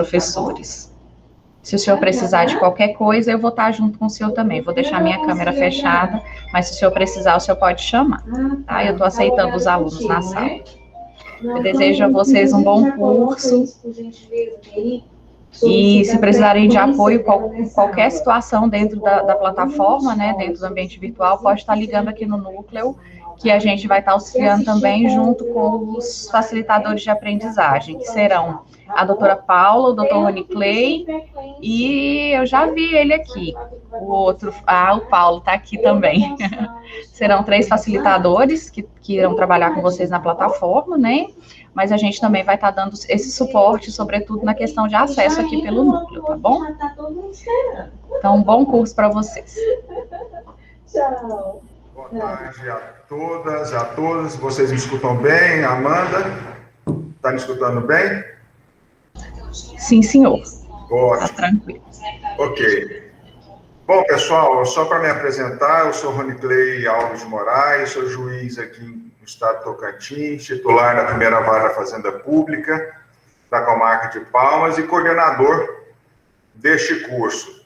professores. Se o senhor precisar de qualquer coisa, eu vou estar junto com o senhor também. Vou deixar minha câmera fechada, mas se o senhor precisar, o senhor pode chamar, tá? Eu estou aceitando os alunos na sala. Eu desejo a vocês um bom curso. E se precisarem de apoio em qualquer situação dentro da plataforma, né, dentro do ambiente virtual, pode estar ligando aqui no núcleo, que a gente vai estar auxiliando também junto com os facilitadores de aprendizagem, que serão a doutora Paula, o doutor Rony Clay, e eu já vi ele aqui, o outro, o Paulo está aqui também. Serão 3 facilitadores que irão trabalhar com vocês na plataforma, né? Mas a gente também vai estar dando esse suporte, sobretudo na questão de acesso aqui pelo núcleo, tá bom? Então, bom curso para vocês. Tchau. Boa tarde a todas, a todos. Vocês me escutam bem? Amanda, está me escutando bem? Sim, senhor. Ótimo. Tá tranquilo. Ok. Bom, pessoal, só para me apresentar, eu sou Rony Clay Alves de Moraes, sou juiz aqui no estado de Tocantins, titular da primeira vara da Fazenda Pública da comarca de Palmas e coordenador deste curso.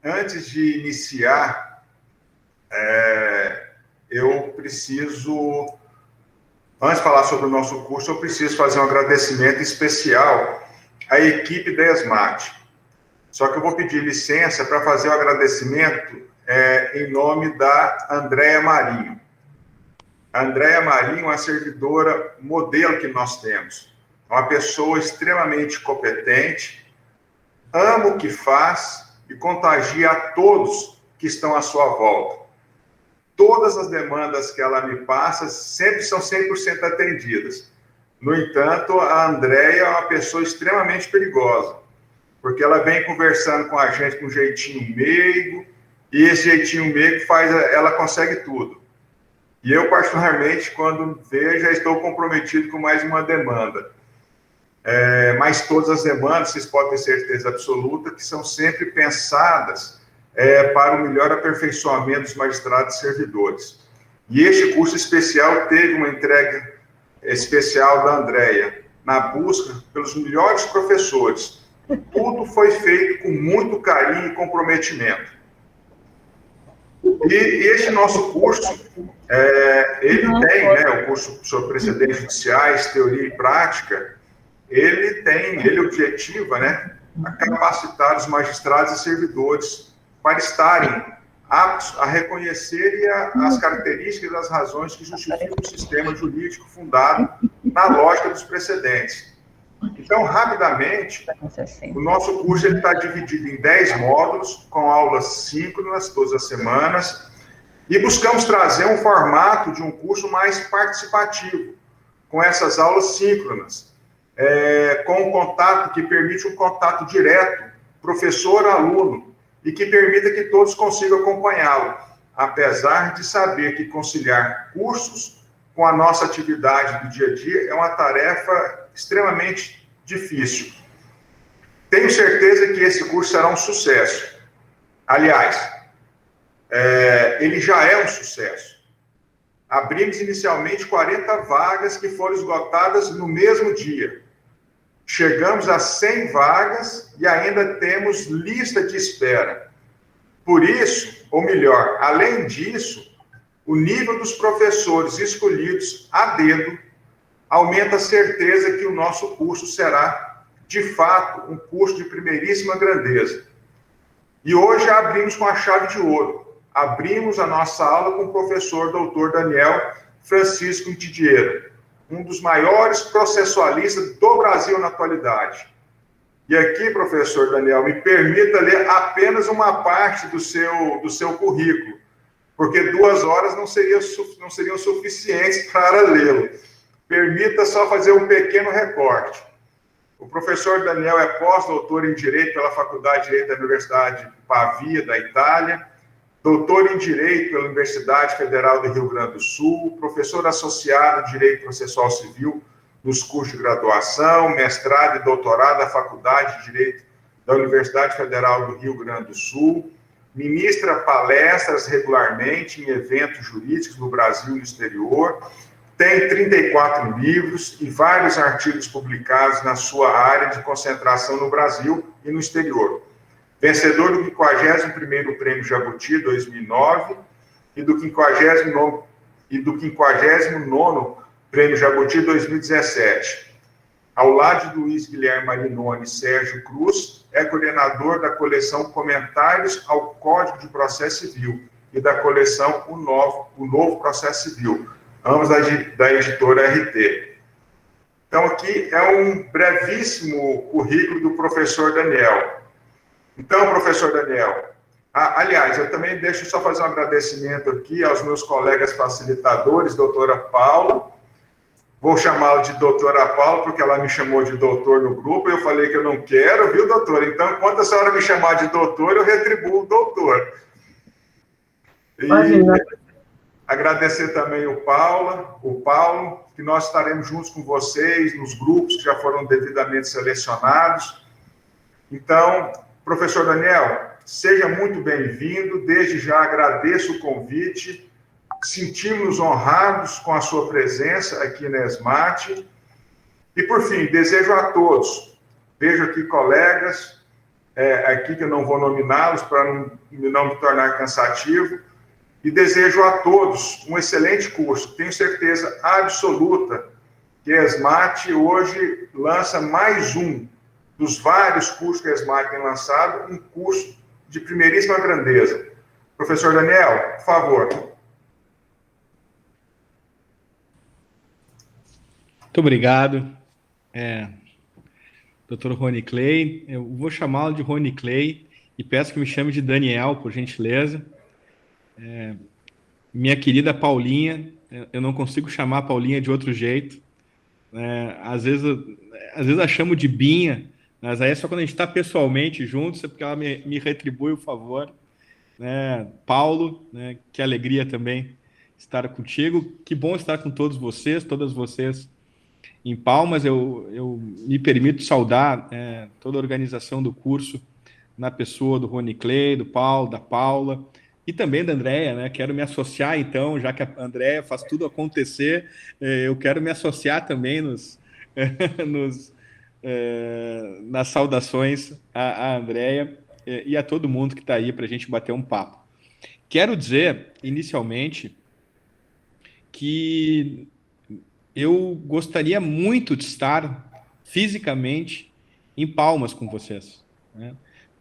Antes de iniciar, antes de falar sobre o nosso curso, eu preciso fazer um agradecimento especial à equipe da ESMAT. Só que eu vou pedir licença para fazer o agradecimento em nome da Andréia Marinho. A Andréia Marinho é uma servidora modelo que nós temos. É uma pessoa extremamente competente, ama o que faz e contagia a todos que estão à sua volta. Todas as demandas que ela me passa sempre são 100% atendidas. No entanto, a Andréia é uma pessoa extremamente perigosa, porque ela vem conversando com a gente com um jeitinho meigo, e esse jeitinho meigo ela consegue tudo. E eu, particularmente, quando vejo, já estou comprometido com mais uma demanda. Mas todas as demandas, vocês podem ter certeza absoluta, que são sempre pensadas para o melhor aperfeiçoamento dos magistrados e servidores. E este curso especial teve uma entrega especial da Andréia, na busca pelos melhores professores. Tudo foi feito com muito carinho e comprometimento. E este nosso curso, ele tem, o curso sobre precedentes judiciais, teoria e prática, ele objetiva, a capacitar os magistrados e servidores para estarem aptos a reconhecer as características e as razões que justificam o sistema jurídico fundado na lógica dos precedentes. Então, rapidamente, o nosso curso está dividido em 10 módulos, com aulas síncronas todas as semanas, e buscamos trazer um formato de um curso mais participativo, com essas aulas síncronas, com um contato que permite um contato direto, professor-aluno, e que permita que todos consigam acompanhá-lo, apesar de saber que conciliar cursos com a nossa atividade do dia a dia é uma tarefa extremamente difícil. Tenho certeza que esse curso será um sucesso. Aliás, ele já é um sucesso. Abrimos inicialmente 40 vagas que foram esgotadas no mesmo dia. Chegamos a 100 vagas e ainda temos lista de espera. Por isso, ou melhor, além disso, o nível dos professores escolhidos a dedo aumenta a certeza que o nosso curso será, de fato, um curso de primeiríssima grandeza. E hoje abrimos com a chave de ouro. Abrimos a nossa aula com o professor doutor Daniel Francisco Intidieira, um dos maiores processualistas do Brasil na atualidade. E aqui, professor Daniel, me permita ler apenas uma parte do seu currículo, porque 2 horas não seriam suficientes para lê-lo. Permita só fazer um pequeno recorte. O professor Daniel é pós-doutor em Direito pela Faculdade de Direito da Universidade de Pavia, da Itália, doutor em Direito pela Universidade Federal do Rio Grande do Sul, professor associado de Direito Processual Civil nos cursos de graduação, mestrado e doutorado da Faculdade de Direito da Universidade Federal do Rio Grande do Sul, ministra palestras regularmente em eventos jurídicos no Brasil e no exterior, tem 34 livros e vários artigos publicados na sua área de concentração no Brasil e no exterior. Vencedor do 51º Prêmio Jabuti 2009 e do 59º Prêmio Jabuti 2017. Ao lado de Luiz Guilherme Marinoni e Sérgio Cruz, é coordenador da coleção Comentários ao Código de Processo Civil e da coleção O Novo Processo Civil, ambos da editora RT. Então, aqui é um brevíssimo currículo do professor Daniel. Então, professor Daniel, aliás, eu também deixo só fazer um agradecimento aqui aos meus colegas facilitadores, doutora Paula. Vou chamá-la de doutora Paula, porque ela me chamou de doutor no grupo, e eu falei que eu não quero, viu, doutora? Então, enquanto a senhora me chamar de doutor, eu retribuo o doutor. E agradecer também o Paulo, que nós estaremos juntos com vocês nos grupos que já foram devidamente selecionados. Então, professor Daniel, seja muito bem-vindo, desde já agradeço o convite, sentimos honrados com a sua presença aqui na ESMAT. E, por fim, desejo a todos, vejo aqui colegas, aqui que eu não vou nominá-los para não me tornar cansativo, e desejo a todos um excelente curso. Tenho certeza absoluta que a ESMAT hoje lança mais um dos vários cursos que a ESMAT tem lançado, um curso de primeiríssima grandeza. Professor Daniel, por favor. Muito obrigado, Dr. Rony Clay. Eu vou chamá-lo de Rony Clay e peço que me chame de Daniel, por gentileza. Minha querida Paulinha, eu não consigo chamar a Paulinha de outro jeito. Às vezes a chamo de Binha, mas aí é só quando a gente está pessoalmente juntos, é porque ela me retribui o favor. Paulo, que alegria também estar contigo. Que bom estar com todos vocês, todas vocês em Palmas. Eu me permito saudar toda a organização do curso na pessoa do Rony Clay, do Paulo, da Paula e também da Andréia, Quero me associar, então, já que a Andréia faz tudo acontecer, eu quero me associar também nas saudações à Andréia e a todo mundo que está aí para a gente bater um papo. Quero dizer, inicialmente, que eu gostaria muito de estar fisicamente em Palmas com vocês.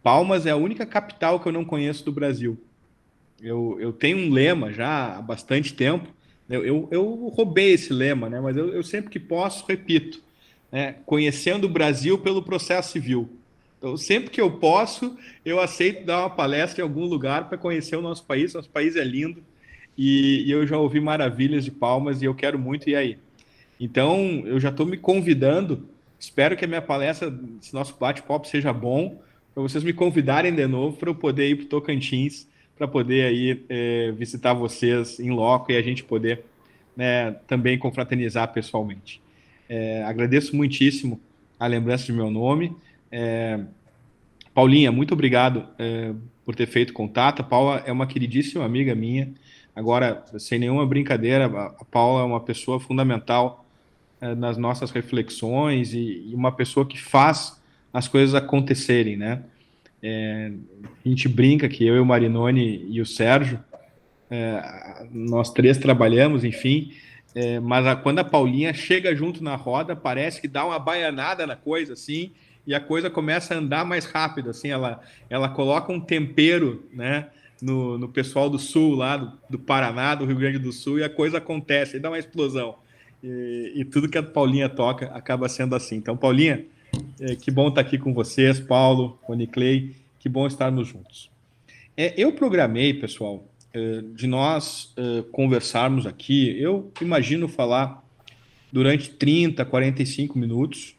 Palmas é a única capital que eu não conheço do Brasil. Eu tenho um lema já há bastante tempo. Eu roubei esse lema, mas eu sempre que posso repito, conhecendo o Brasil pelo processo civil. Então, sempre que eu posso, eu aceito dar uma palestra em algum lugar para conhecer o nosso país. Nosso país é lindo e eu já ouvi maravilhas de Palmas e eu quero muito ir aí. Então, eu já estou me convidando, espero que a minha palestra, esse nosso bate-papo seja bom, para vocês me convidarem de novo para eu poder ir para o Tocantins, para poder aí visitar vocês em loco e a gente poder também confraternizar pessoalmente. Agradeço muitíssimo a lembrança de meu nome. Paulinha, muito obrigado por ter feito contato. A Paula é uma queridíssima amiga minha. Agora, sem nenhuma brincadeira, a Paula é uma pessoa fundamental nas nossas reflexões e uma pessoa que faz as coisas acontecerem, A gente brinca que eu e o Marinoni e o Sérgio, nós três trabalhamos, enfim, mas quando a Paulinha chega junto na roda, parece que dá uma baianada na coisa, assim, e a coisa começa a andar mais rápido, assim, ela coloca um tempero, no pessoal do Sul, lá do Paraná, do Rio Grande do Sul, e a coisa acontece, e dá uma explosão. E tudo que a Paulinha toca acaba sendo assim. Então, Paulinha, que bom estar aqui com vocês, Paulo, Rony Clay, que bom estarmos juntos. Eu programei, pessoal, de nós conversarmos aqui, eu imagino falar durante 30, 45 minutos,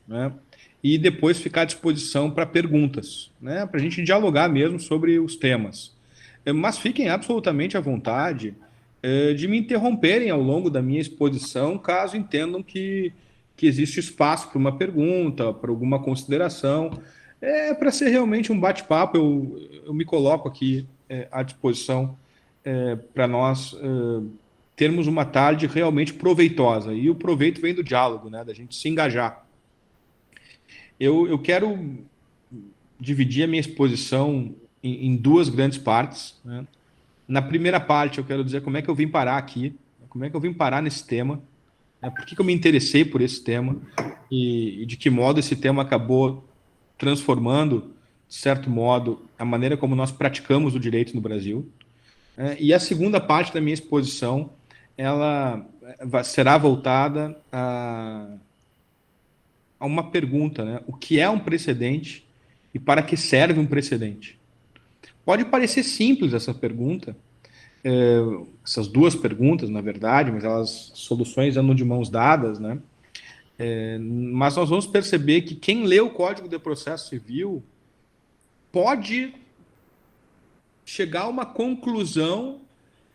e depois ficar à disposição para perguntas, para a gente dialogar mesmo sobre os temas. Mas fiquem absolutamente à vontade de me interromperem ao longo da minha exposição, caso entendam que existe espaço para uma pergunta, para alguma consideração. Para ser realmente um bate-papo, eu me coloco aqui à disposição para nós termos uma tarde realmente proveitosa. E o proveito vem do diálogo, né, da gente se engajar. Eu quero dividir a minha exposição em duas grandes partes, né? Na primeira parte, eu quero dizer como é que eu vim parar aqui, como é que eu vim parar nesse tema, né? Por que eu me interessei por esse tema e de que modo esse tema acabou transformando, de certo modo, a maneira como nós praticamos o direito no Brasil. E a segunda parte da minha exposição, ela será voltada a uma pergunta, né? O que é um precedente e para que serve um precedente? Pode parecer simples essa pergunta, essas duas perguntas, na verdade, mas elas soluções andam de mãos dadas, né? Mas nós vamos perceber que quem lê o Código de Processo Civil pode chegar a uma conclusão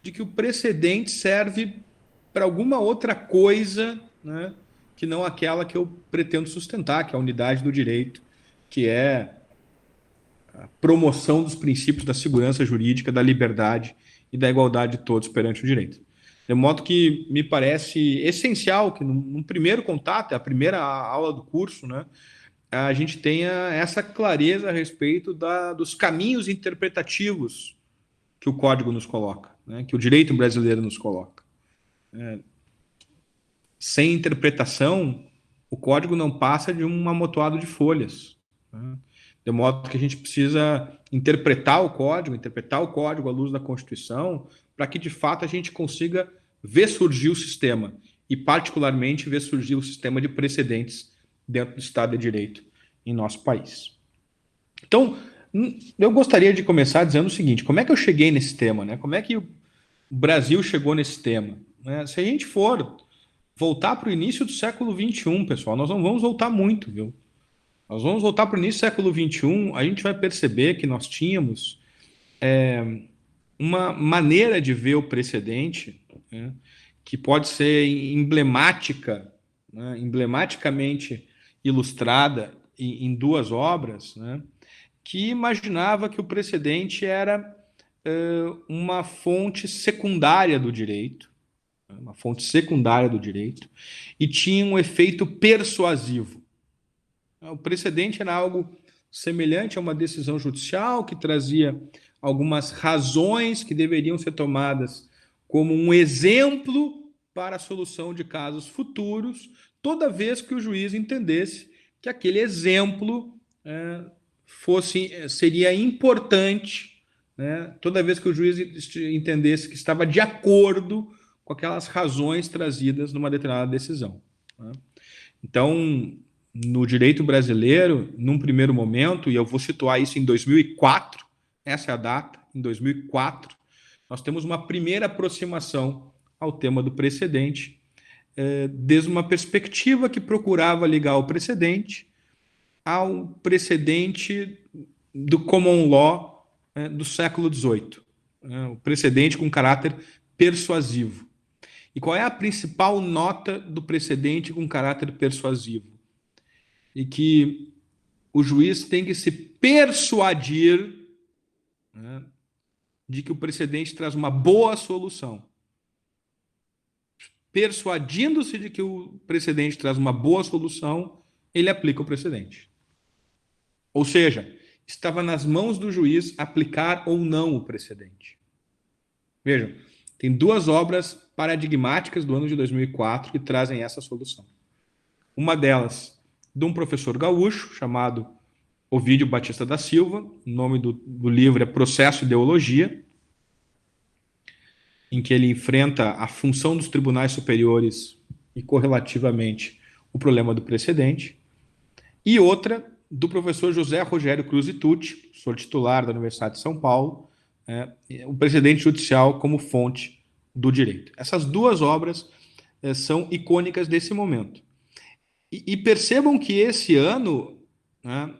de que o precedente serve para alguma outra coisa, né, que não aquela que eu pretendo sustentar, que é a unidade do direito, que é a promoção dos princípios da segurança jurídica, da liberdade e da igualdade de todos perante o direito. De modo que me parece essencial que, num primeiro contato, a primeira aula do curso, né, a gente tenha essa clareza a respeito dos caminhos interpretativos que o Código nos coloca, né, que o direito brasileiro nos coloca. Sem interpretação, o Código não passa de um amontoado de folhas, né? De modo que a gente precisa interpretar o código à luz da Constituição, para que, de fato, a gente consiga ver surgir o sistema, e particularmente ver surgir o sistema de precedentes dentro do Estado de Direito em nosso país. Então, eu gostaria de começar dizendo o seguinte: como é que eu cheguei nesse tema, né? Como é que o Brasil chegou nesse tema, né? Se a gente for voltar para o início do século XXI, pessoal, nós não vamos voltar muito, viu? Nós vamos voltar para o início do século XXI, a gente vai perceber que nós tínhamos uma maneira de ver o precedente, né, que pode ser emblemática, né, emblematicamente ilustrada em duas obras, né, que imaginava que o precedente era uma fonte secundária do direito, e tinha um efeito persuasivo. O precedente era algo semelhante a uma decisão judicial que trazia algumas razões que deveriam ser tomadas como um exemplo para a solução de casos futuros, toda vez que o juiz entendesse que aquele exemplo seria importante, né, toda vez que o juiz entendesse que estava de acordo com aquelas razões trazidas numa determinada decisão, né? Então, no direito brasileiro, num primeiro momento, e eu vou situar isso em 2004, essa é a data, em 2004, nós temos uma primeira aproximação ao tema do precedente, desde uma perspectiva que procurava ligar o precedente ao precedente do common law do século XVIII, o precedente com caráter persuasivo. E qual é a principal nota do precedente com caráter persuasivo? E que o juiz tem que se persuadir, né, de que o precedente traz uma boa solução. Persuadindo-se de que o precedente traz uma boa solução, ele aplica o precedente. Ou seja, estava nas mãos do juiz aplicar ou não o precedente. Vejam, tem duas obras paradigmáticas do ano de 2004 que trazem essa solução. Uma delas, de um professor gaúcho chamado Ovídio Batista da Silva, o nome do livro é Processo e Ideologia, em que ele enfrenta a função dos tribunais superiores e, correlativamente, o problema do precedente. E outra, do professor José Rogério Cruz Tucci, professor titular da Universidade de São Paulo, o precedente judicial como fonte do direito. Essas duas obras são icônicas desse momento. E percebam que esse ano, né,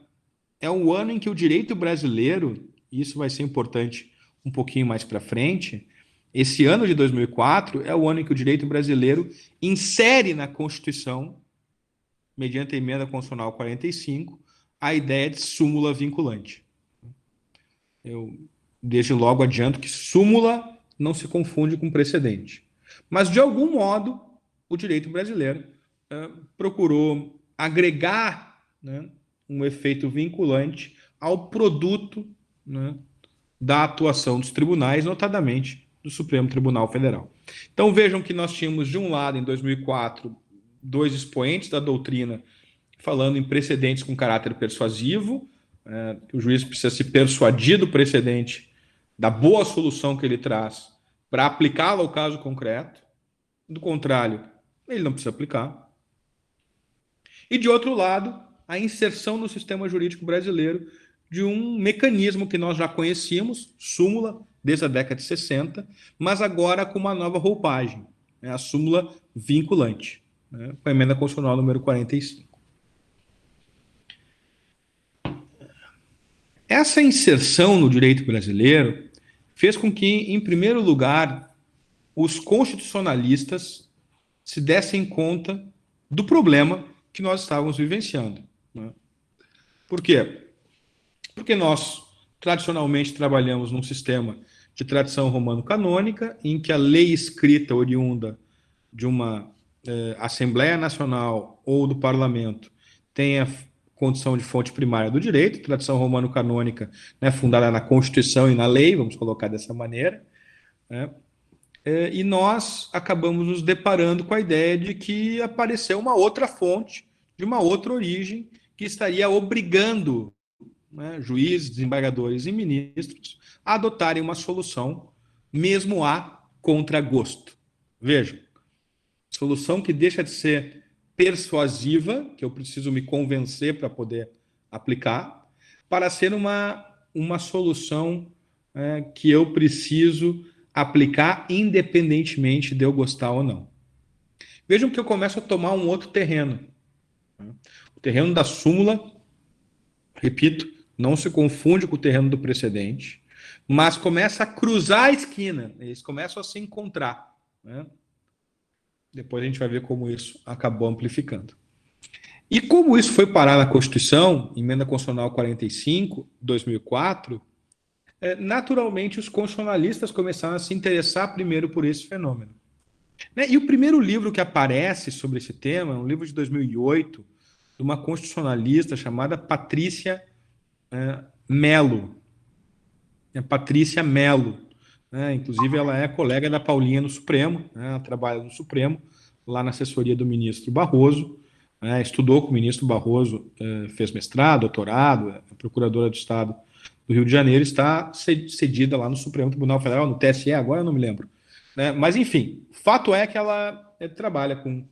é um ano em que o direito brasileiro, e isso vai ser importante um pouquinho mais para frente, esse ano de 2004 é o ano em que o direito brasileiro insere na Constituição, mediante a emenda constitucional 45, a ideia de súmula vinculante. Eu, desde logo, adianto que súmula não se confunde com precedente. Mas, de algum modo, o direito brasileiro procurou agregar, né, um efeito vinculante ao produto, né, da atuação dos tribunais, notadamente do Supremo Tribunal Federal. Então vejam que nós tínhamos, de um lado, em 2004, dois expoentes da doutrina falando em precedentes com caráter persuasivo, que o juiz precisa se persuadir do precedente, da boa solução que ele traz, para aplicá-la ao caso concreto. Do contrário, ele não precisa aplicar. E, de outro lado, a inserção no sistema jurídico brasileiro de um mecanismo que nós já conhecíamos, súmula, desde a década de 60, mas agora com uma nova roupagem, né, a súmula vinculante, né, com a emenda constitucional número 45. Essa inserção no direito brasileiro fez com que, em primeiro lugar, os constitucionalistas se dessem conta do problema que nós estávamos vivenciando, né? Por quê? Porque nós, tradicionalmente, trabalhamos num sistema de tradição romano-canônica, em que a lei escrita oriunda de uma Assembleia Nacional ou do Parlamento tem a condição de fonte primária do direito, tradição romano-canônica, né, fundada na Constituição e na lei, vamos colocar dessa maneira, né? E nós acabamos nos deparando com a ideia de que apareceu uma outra fonte, de uma outra origem, que estaria obrigando, né, juízes, desembargadores e ministros a adotarem uma solução, mesmo a contragosto. Vejam, solução que deixa de ser persuasiva, que eu preciso me convencer para poder aplicar, para ser uma solução que eu preciso aplicar independentemente de eu gostar ou não. Vejam que eu começo a tomar um outro terreno. O terreno da súmula, repito, não se confunde com o terreno do precedente, mas começa a cruzar a esquina, eles começam a se encontrar, né? Depois a gente vai ver como isso acabou amplificando. E como isso foi parar na Constituição, emenda constitucional 45, 2004, naturalmente os constitucionalistas começaram a se interessar primeiro por esse fenômeno, né? E o primeiro livro que aparece sobre esse tema é um livro de 2008, de uma constitucionalista chamada Patrícia Melo. Patrícia Melo, né? Inclusive ela é colega da Paulinha no Supremo, né? Ela trabalha no Supremo, lá na assessoria do ministro Barroso, né? Estudou com o ministro Barroso, fez mestrado, doutorado, é procuradora do Estado do Rio de Janeiro, está cedida lá no Supremo Tribunal Federal, no TSE, agora eu não me lembro, né? Mas, enfim, fato é que ela trabalha com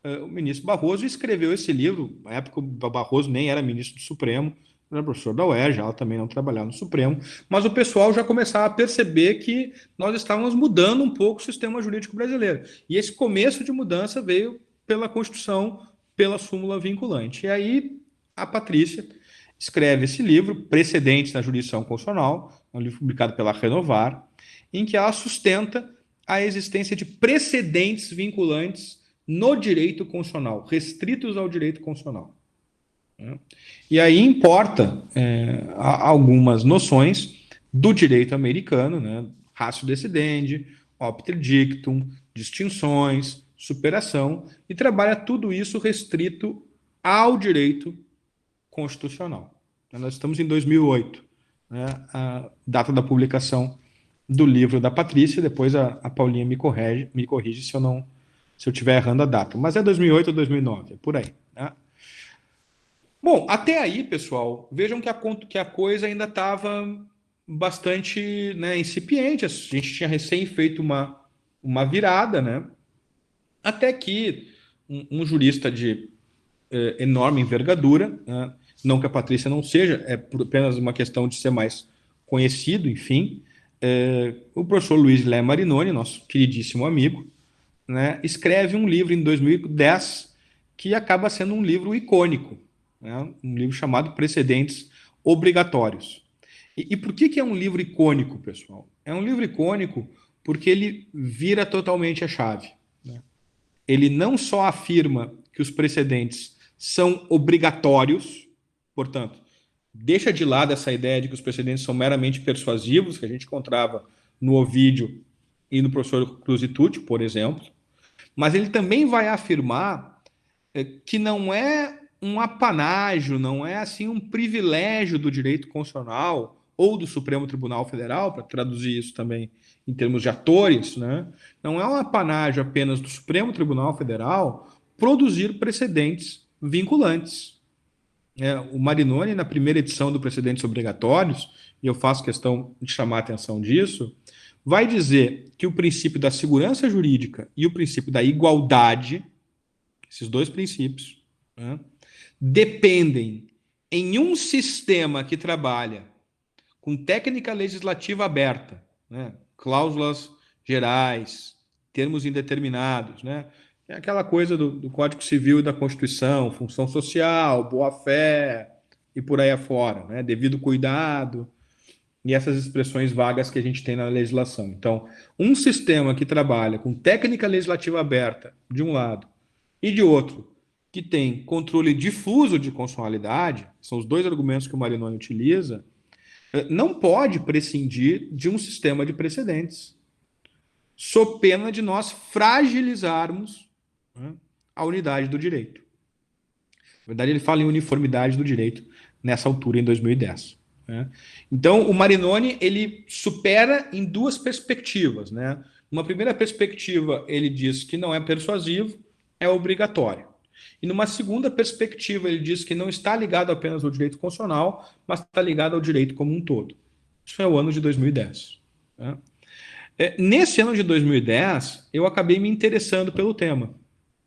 o ministro Barroso e escreveu esse livro. Na época, o Barroso nem era ministro do Supremo, era professor da UERJ, ela também não trabalhava no Supremo, mas o pessoal já começava a perceber que nós estávamos mudando um pouco o sistema jurídico brasileiro. E esse começo de mudança veio pela Constituição, pela súmula vinculante. E aí a Patrícia escreve esse livro, Precedentes na Jurisdição Constitucional, um livro publicado pela Renovar, em que ela sustenta a existência de precedentes vinculantes no direito constitucional, restritos ao direito constitucional. E aí importa algumas noções do direito americano, né? Ratio decidendi, opter dictum, distinções, superação, e trabalha tudo isso restrito ao direito constitucional. Nós estamos em 2008, né? A data da publicação do livro da Patrícia, depois a Paulinha me corrige se eu estiver errando a data, mas é 2008 ou 2009, é por aí, né? Bom, até aí, pessoal, vejam que a coisa ainda estava bastante, né, incipiente. A gente tinha recém feito uma virada, né? Até que um jurista de enorme envergadura, né, não que a Patrícia não seja, é apenas uma questão de ser mais conhecido, enfim, o professor Luiz Lé Marinoni, nosso queridíssimo amigo, né, escreve um livro em 2010 que acaba sendo um livro icônico, né, um livro chamado Precedentes Obrigatórios. E por que é um livro icônico, pessoal? É um livro icônico porque ele vira totalmente a chave, né? Ele não só afirma que os precedentes são obrigatórios, portanto, deixa de lado essa ideia de que os precedentes são meramente persuasivos, que a gente encontrava no Ovídio e no professor Cruz e Tucci, por exemplo, mas ele também vai afirmar que não é um apanágio, não é assim um privilégio do direito constitucional ou do Supremo Tribunal Federal, para traduzir isso também em termos de atores, né? Não é um apanágio apenas do Supremo Tribunal Federal produzir precedentes vinculantes. O Marinoni, na primeira edição do Precedentes Obrigatórios, e eu faço questão de chamar a atenção disso, vai dizer que o princípio da segurança jurídica e o princípio da igualdade, esses dois princípios, né, dependem em um sistema que trabalha com técnica legislativa aberta, né, cláusulas gerais, termos indeterminados, né, é aquela coisa do Código Civil e da Constituição, função social, boa-fé e por aí afora, né, devido cuidado, e essas expressões vagas que a gente tem na legislação. Então, um sistema que trabalha com técnica legislativa aberta, de um lado, e de outro, que tem controle difuso de constitucionalidade, são os dois argumentos que o Marinoni utiliza, não pode prescindir de um sistema de precedentes, sob pena de nós fragilizarmos, né, a unidade do direito. Na verdade, ele fala em uniformidade do direito nessa altura, em 2010. Né? Então, o Marinoni ele supera em duas perspectivas. Né? Uma primeira perspectiva, ele diz que não é persuasivo, é obrigatório. E numa segunda perspectiva, ele diz que não está ligado apenas ao direito constitucional, mas está ligado ao direito como um todo. Isso é o ano de 2010. Né? Nesse ano de 2010, eu acabei me interessando pelo tema.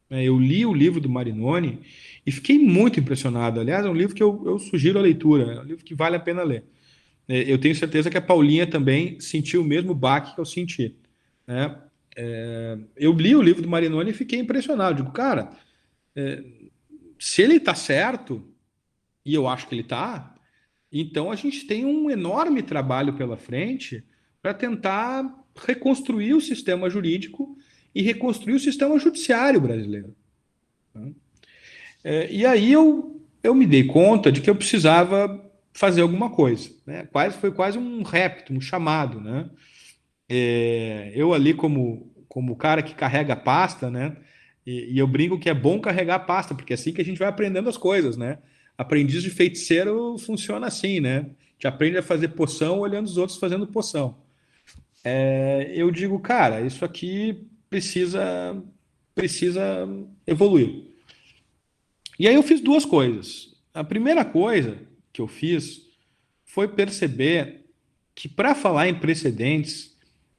Eu li o livro do Marinoni e fiquei muito impressionado. Aliás, é um livro que eu sugiro a leitura, é um livro que vale a pena ler. Eu tenho certeza que a Paulinha também sentiu o mesmo baque que eu senti. Né? Eu li o livro do Marinoni e fiquei impressionado. Digo, cara, se ele está certo, e eu acho que ele está, então a gente tem um enorme trabalho pela frente para tentar reconstruir o sistema jurídico e reconstruir o sistema judiciário brasileiro. E aí eu me dei conta de que eu precisava fazer alguma coisa. Né? Foi quase um repto, um chamado. Né? Eu ali como cara que carrega a pasta, né? E eu brinco que é bom carregar a pasta, porque é assim que a gente vai aprendendo as coisas. Né? Aprendiz de feiticeiro funciona assim, né? A gente aprende a fazer poção olhando os outros fazendo poção. Eu digo, cara, isso aqui precisa evoluir. E aí eu fiz duas coisas. A primeira coisa que eu fiz foi perceber que para falar em precedentes,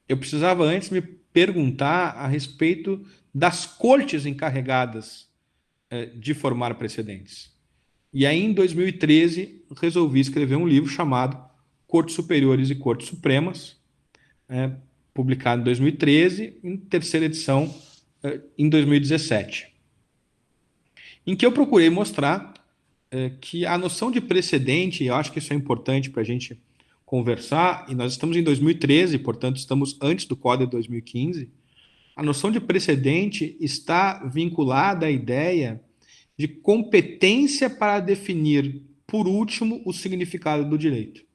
eu precisava antes me perguntar a respeito das cortes encarregadas de formar precedentes. E aí, em 2013, resolvi escrever um livro chamado Cortes Superiores e Cortes Supremas, publicado em 2013, em terceira edição em 2017, em que eu procurei mostrar que a noção de precedente, e eu acho que isso é importante para a gente conversar, e nós estamos em 2013, portanto estamos antes do Código de 2015, a noção de precedente está vinculada à ideia de competência para definir, por último, o significado do direito.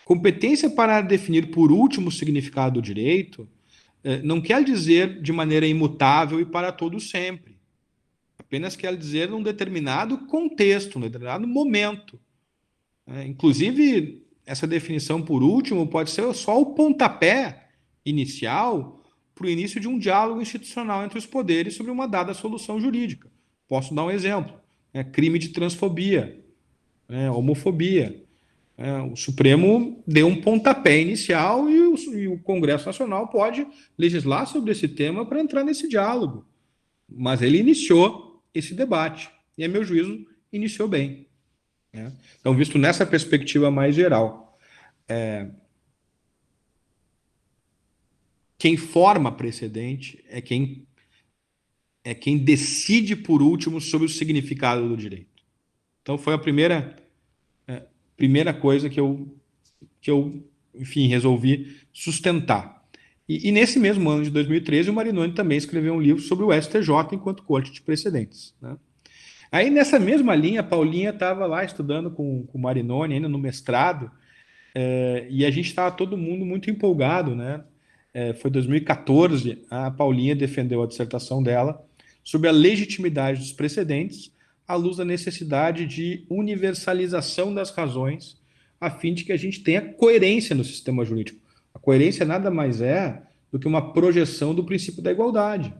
Competência para definir, por último, o significado do direito não quer dizer de maneira imutável e para todo sempre. Apenas quer dizer num determinado contexto, num determinado momento. Inclusive, essa definição por último pode ser só o pontapé inicial para o início de um diálogo institucional entre os poderes sobre uma dada solução jurídica. Posso dar um exemplo. Crime de transfobia, homofobia. O Supremo deu um pontapé inicial e o Congresso Nacional pode legislar sobre esse tema para entrar nesse diálogo. Mas ele iniciou esse debate. E, a meu juízo, iniciou bem. Então, visto nessa perspectiva mais geral, quem forma precedente é quem decide, por último, sobre o significado do direito. Então, foi a primeira coisa que eu, enfim, resolvi sustentar. E nesse mesmo ano de 2013, o Marinoni também escreveu um livro sobre o STJ enquanto corte de precedentes. Né? Aí, nessa mesma linha, a Paulinha estava lá estudando com o Marinoni, ainda no mestrado, e a gente estava todo mundo muito empolgado, né? foi 2014, a Paulinha defendeu a dissertação dela sobre a legitimidade dos precedentes à luz da necessidade de universalização das razões, a fim de que a gente tenha coerência no sistema jurídico. A coerência nada mais é do que uma projeção do princípio da igualdade.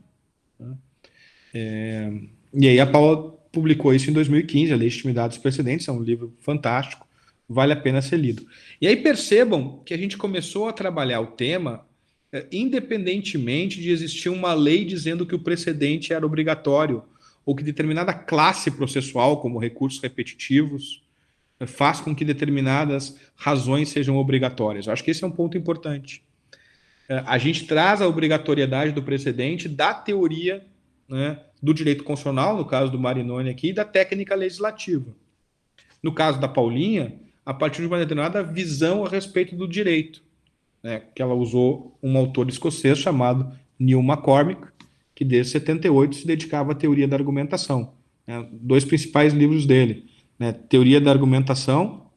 E aí a Paula publicou isso em 2015, A Legitimidade dos Precedentes, é um livro fantástico, vale a pena ser lido. E aí percebam que a gente começou a trabalhar o tema independentemente de existir uma lei dizendo que o precedente era obrigatório, ou que determinada classe processual, como recursos repetitivos, faz com que determinadas razões sejam obrigatórias. Eu acho que esse é um ponto importante. A gente traz a obrigatoriedade do precedente da teoria, né, do direito constitucional, no caso do Marinoni aqui, e da técnica legislativa. No caso da Paulinha, a partir de uma determinada visão a respeito do direito, né, que ela usou um autor escocês chamado Neil McCormick, que desde 78 se dedicava à teoria da argumentação. Né, 2 principais livros dele, né, Teoria da Argumentação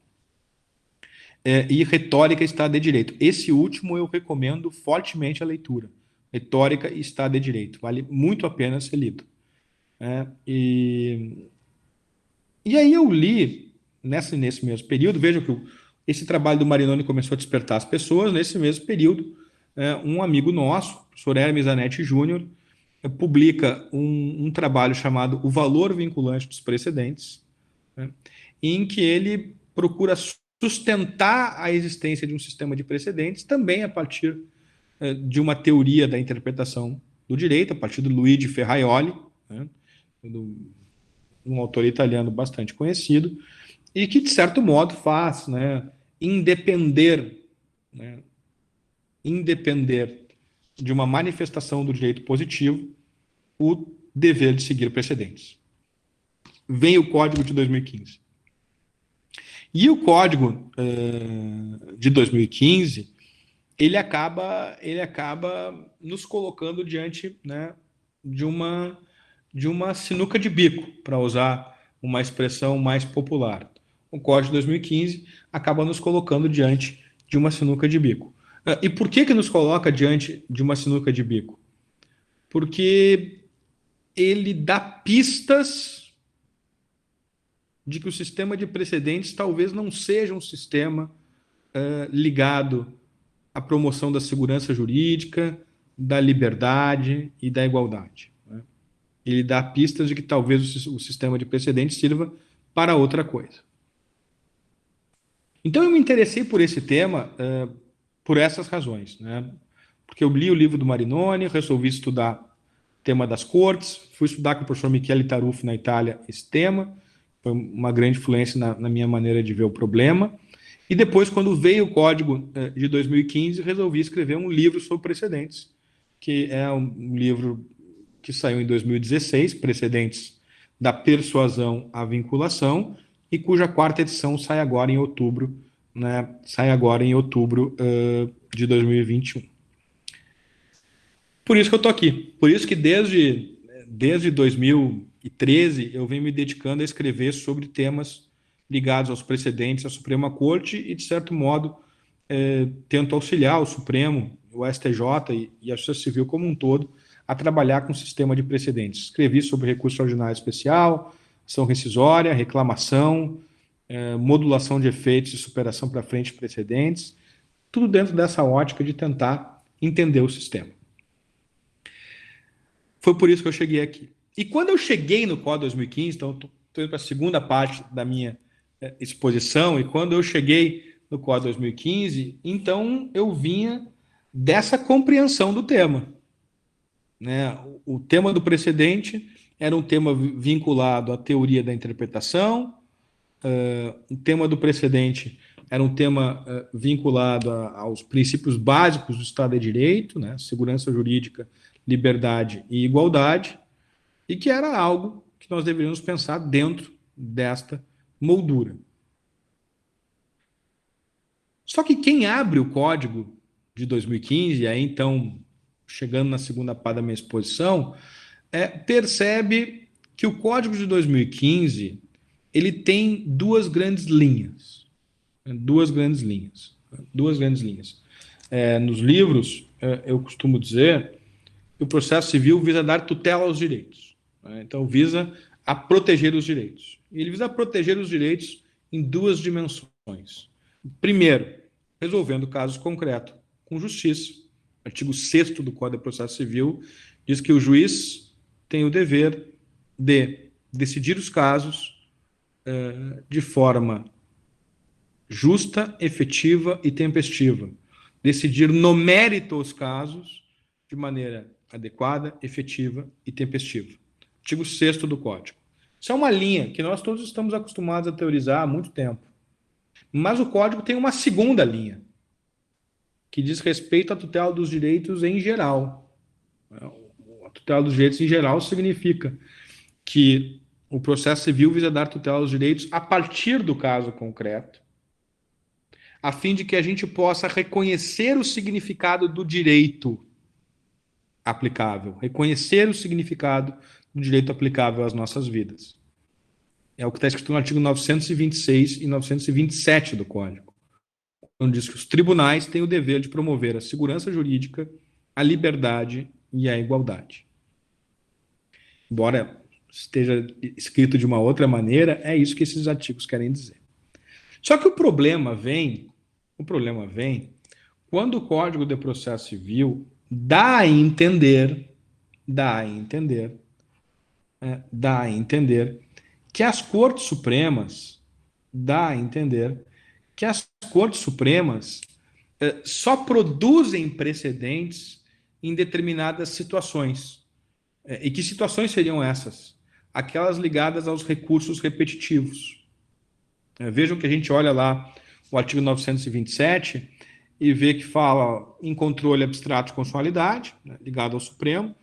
e Retórica e Estado de Direito. Esse último eu recomendo fortemente a leitura. Retórica e Estado de Direito. Vale muito a pena ser lido. E aí eu li, nesse mesmo período, vejam que esse trabalho do Marinoni começou a despertar as pessoas, nesse mesmo período, um amigo nosso, o professor Hermes Zanetti Júnior, publica um trabalho chamado O Valor Vinculante dos Precedentes, né, em que ele procura sustentar a existência de um sistema de precedentes também a partir de uma teoria da interpretação do direito, a partir do Luigi Ferraioli, né, um autor italiano bastante conhecido, e que, de certo modo, faz, né, independer de uma manifestação do direito positivo o dever de seguir precedentes. Vem o Código de 2015. E o Código de 2015, ele acaba nos colocando diante, né, de uma sinuca de bico, para usar uma expressão mais popular. O Código de 2015 acaba nos colocando diante de uma sinuca de bico. E por que nos coloca diante de uma sinuca de bico? Porque ele dá pistas de que o sistema de precedentes talvez não seja um sistema ligado à promoção da segurança jurídica, da liberdade e da igualdade. Né? Ele dá pistas de que talvez o sistema de precedentes sirva para outra coisa. Então eu me interessei por esse tema por essas razões, né? Porque eu li o livro do Marinoni, resolvi estudar o tema das cortes, fui estudar com o professor Michele Taruffi na Itália esse tema, foi uma grande influência na minha maneira de ver o problema, e depois, quando veio o Código de 2015, resolvi escrever um livro sobre precedentes, que é um livro que saiu em 2016, Precedentes da Persuasão à Vinculação, e cuja 4ª edição sai agora em outubro, né? De 2021. Por isso que eu estou aqui. Por isso que desde 2013 eu venho me dedicando a escrever sobre temas ligados aos precedentes, à Suprema Corte e, de certo modo, tento auxiliar o Supremo, o STJ e a Justiça Civil como um todo a trabalhar com o sistema de precedentes. Escrevi sobre recurso extraordinário especial, ação rescisória, reclamação, modulação de efeitos e superação para frente de precedentes, tudo dentro dessa ótica de tentar entender o sistema. Foi por isso que eu cheguei aqui. E quando eu cheguei no Código 2015, então estou indo para a segunda parte da minha exposição, e quando eu cheguei no Código 2015, então eu vinha dessa compreensão do tema. Né? O tema do precedente era um tema vinculado à teoria da interpretação, o tema do precedente era um tema vinculado aos princípios básicos do Estado de Direito, né? Segurança jurídica, liberdade e igualdade, e que era algo que nós deveríamos pensar dentro desta moldura. Só que quem abre o Código de 2015, e aí então, chegando na segunda parte da minha exposição, percebe que o Código de 2015 ele tem duas grandes linhas. Nos livros, eu costumo dizer que o processo civil visa dar tutela aos direitos, né? Então, visa a proteger os direitos. E ele visa proteger os direitos em duas dimensões. Primeiro, resolvendo casos concretos com justiça. O artigo 6º do Código de Processo Civil diz que o juiz tem o dever de decidir os casos de forma justa, efetiva e tempestiva. Decidir no mérito os casos de maneira adequada, efetiva e tempestiva. Artigo 6º do Código. Isso é uma linha que nós todos estamos acostumados a teorizar há muito tempo. Mas o Código tem uma segunda linha, que diz respeito à tutela dos direitos em geral. A tutela dos direitos em geral significa que o processo civil visa dar tutela aos direitos a partir do caso concreto, a fim de que a gente possa reconhecer o significado do direito aplicável, reconhecer o significado do direito aplicável às nossas vidas. É o que está escrito no artigo 926 e 927 do Código, onde diz que os tribunais têm o dever de promover a segurança jurídica, a liberdade e a igualdade. Embora esteja escrito de uma outra maneira, é isso que esses artigos querem dizer. Só que o problema vem quando o Código de Processo Civil dá a entender que as Cortes Supremas só produzem precedentes em determinadas situações. E que situações seriam essas? Aquelas ligadas aos recursos repetitivos. Vejam que a gente olha lá o artigo 927 e vê que fala em controle abstrato de constitucionalidade, né, ligado ao Supremo.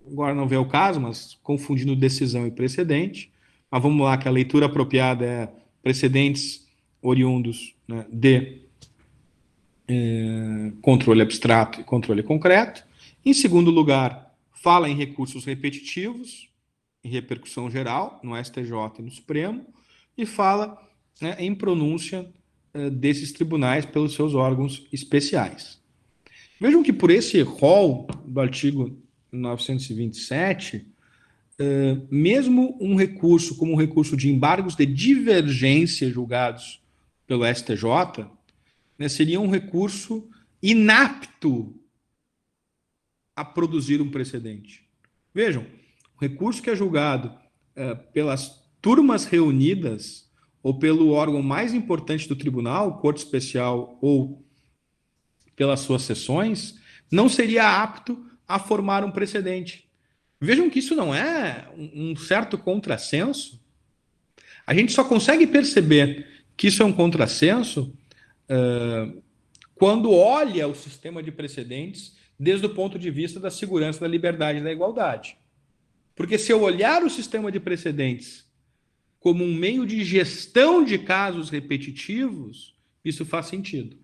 Agora não vê o caso, mas confundindo decisão e precedente. Mas vamos lá, que a leitura apropriada é precedentes oriundos, né, de controle abstrato e controle concreto. Em segundo lugar, fala em recursos repetitivos, em repercussão geral, no STJ e no Supremo, e fala, né, em pronúncia desses tribunais pelos seus órgãos especiais. Vejam que por esse rol do artigo 927, mesmo um recurso como um recurso de embargos de divergência julgados pelo STJ, né, seria um recurso inapto a produzir um precedente. Vejam, o recurso que é julgado pelas turmas reunidas ou pelo órgão mais importante do tribunal, Corte Especial, ou pelas suas sessões, não seria apto a formar um precedente. Vejam que isso não é um certo contrassenso. A gente só consegue perceber que isso é um contrassenso quando olha o sistema de precedentes desde o ponto de vista da segurança, da liberdade e da igualdade. Porque se eu olhar o sistema de precedentes como um meio de gestão de casos repetitivos, isso faz sentido.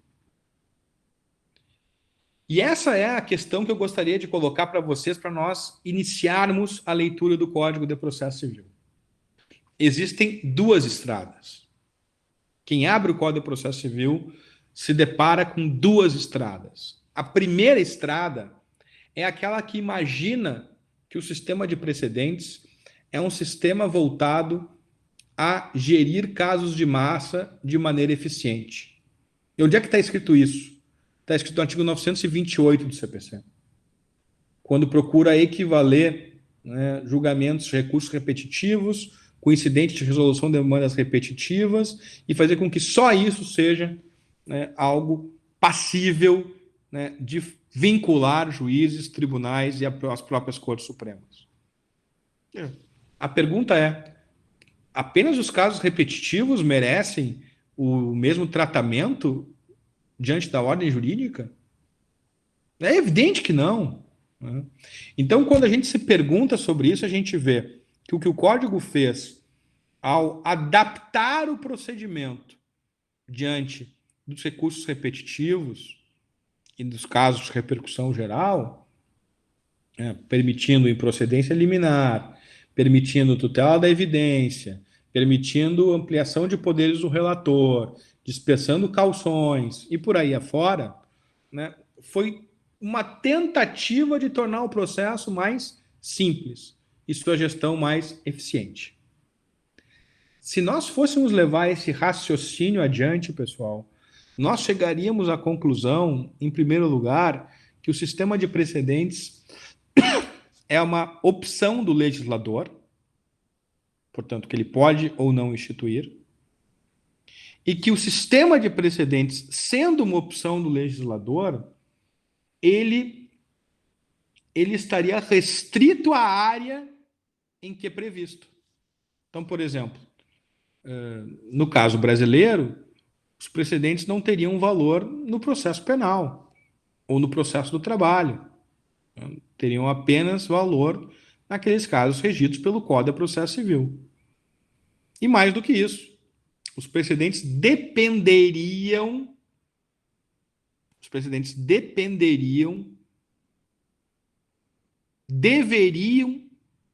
E essa é a questão que eu gostaria de colocar para vocês, para nós iniciarmos a leitura do Código de Processo Civil. Existem duas estradas. Quem abre o Código de Processo Civil se depara com duas estradas. A primeira estrada é aquela que imagina que o sistema de precedentes é um sistema voltado a gerir casos de massa de maneira eficiente. E onde é que está escrito isso? Está escrito no artigo 928 do CPC, quando procura equivaler, né, julgamentos, recursos repetitivos, com incidente de resolução de demandas repetitivas e fazer com que só isso seja, né, algo passível, né, de vincular juízes, tribunais e as próprias Cortes Supremas. A pergunta é: apenas os casos repetitivos merecem o mesmo tratamento diante da ordem jurídica? É evidente que não, né? Então, quando a gente se pergunta sobre isso, a gente vê que o Código fez ao adaptar o procedimento diante dos recursos repetitivos e dos casos de repercussão geral, né, permitindo improcedência liminar, permitindo tutela da evidência, permitindo ampliação de poderes do relator, dispensando cauções e por aí afora, né, foi uma tentativa de tornar o processo mais simples e sua gestão mais eficiente. Se nós fôssemos levar esse raciocínio adiante, pessoal, nós chegaríamos à conclusão, em primeiro lugar, que o sistema de precedentes é uma opção do legislador, portanto, que ele pode ou não instituir, e que o sistema de precedentes, sendo uma opção do legislador, ele estaria restrito à área em que é previsto. Então, por exemplo, no caso brasileiro, os precedentes não teriam valor no processo penal ou no processo do trabalho. Teriam apenas valor naqueles casos regidos pelo Código de Processo Civil. E mais do que isso, os precedentes deveriam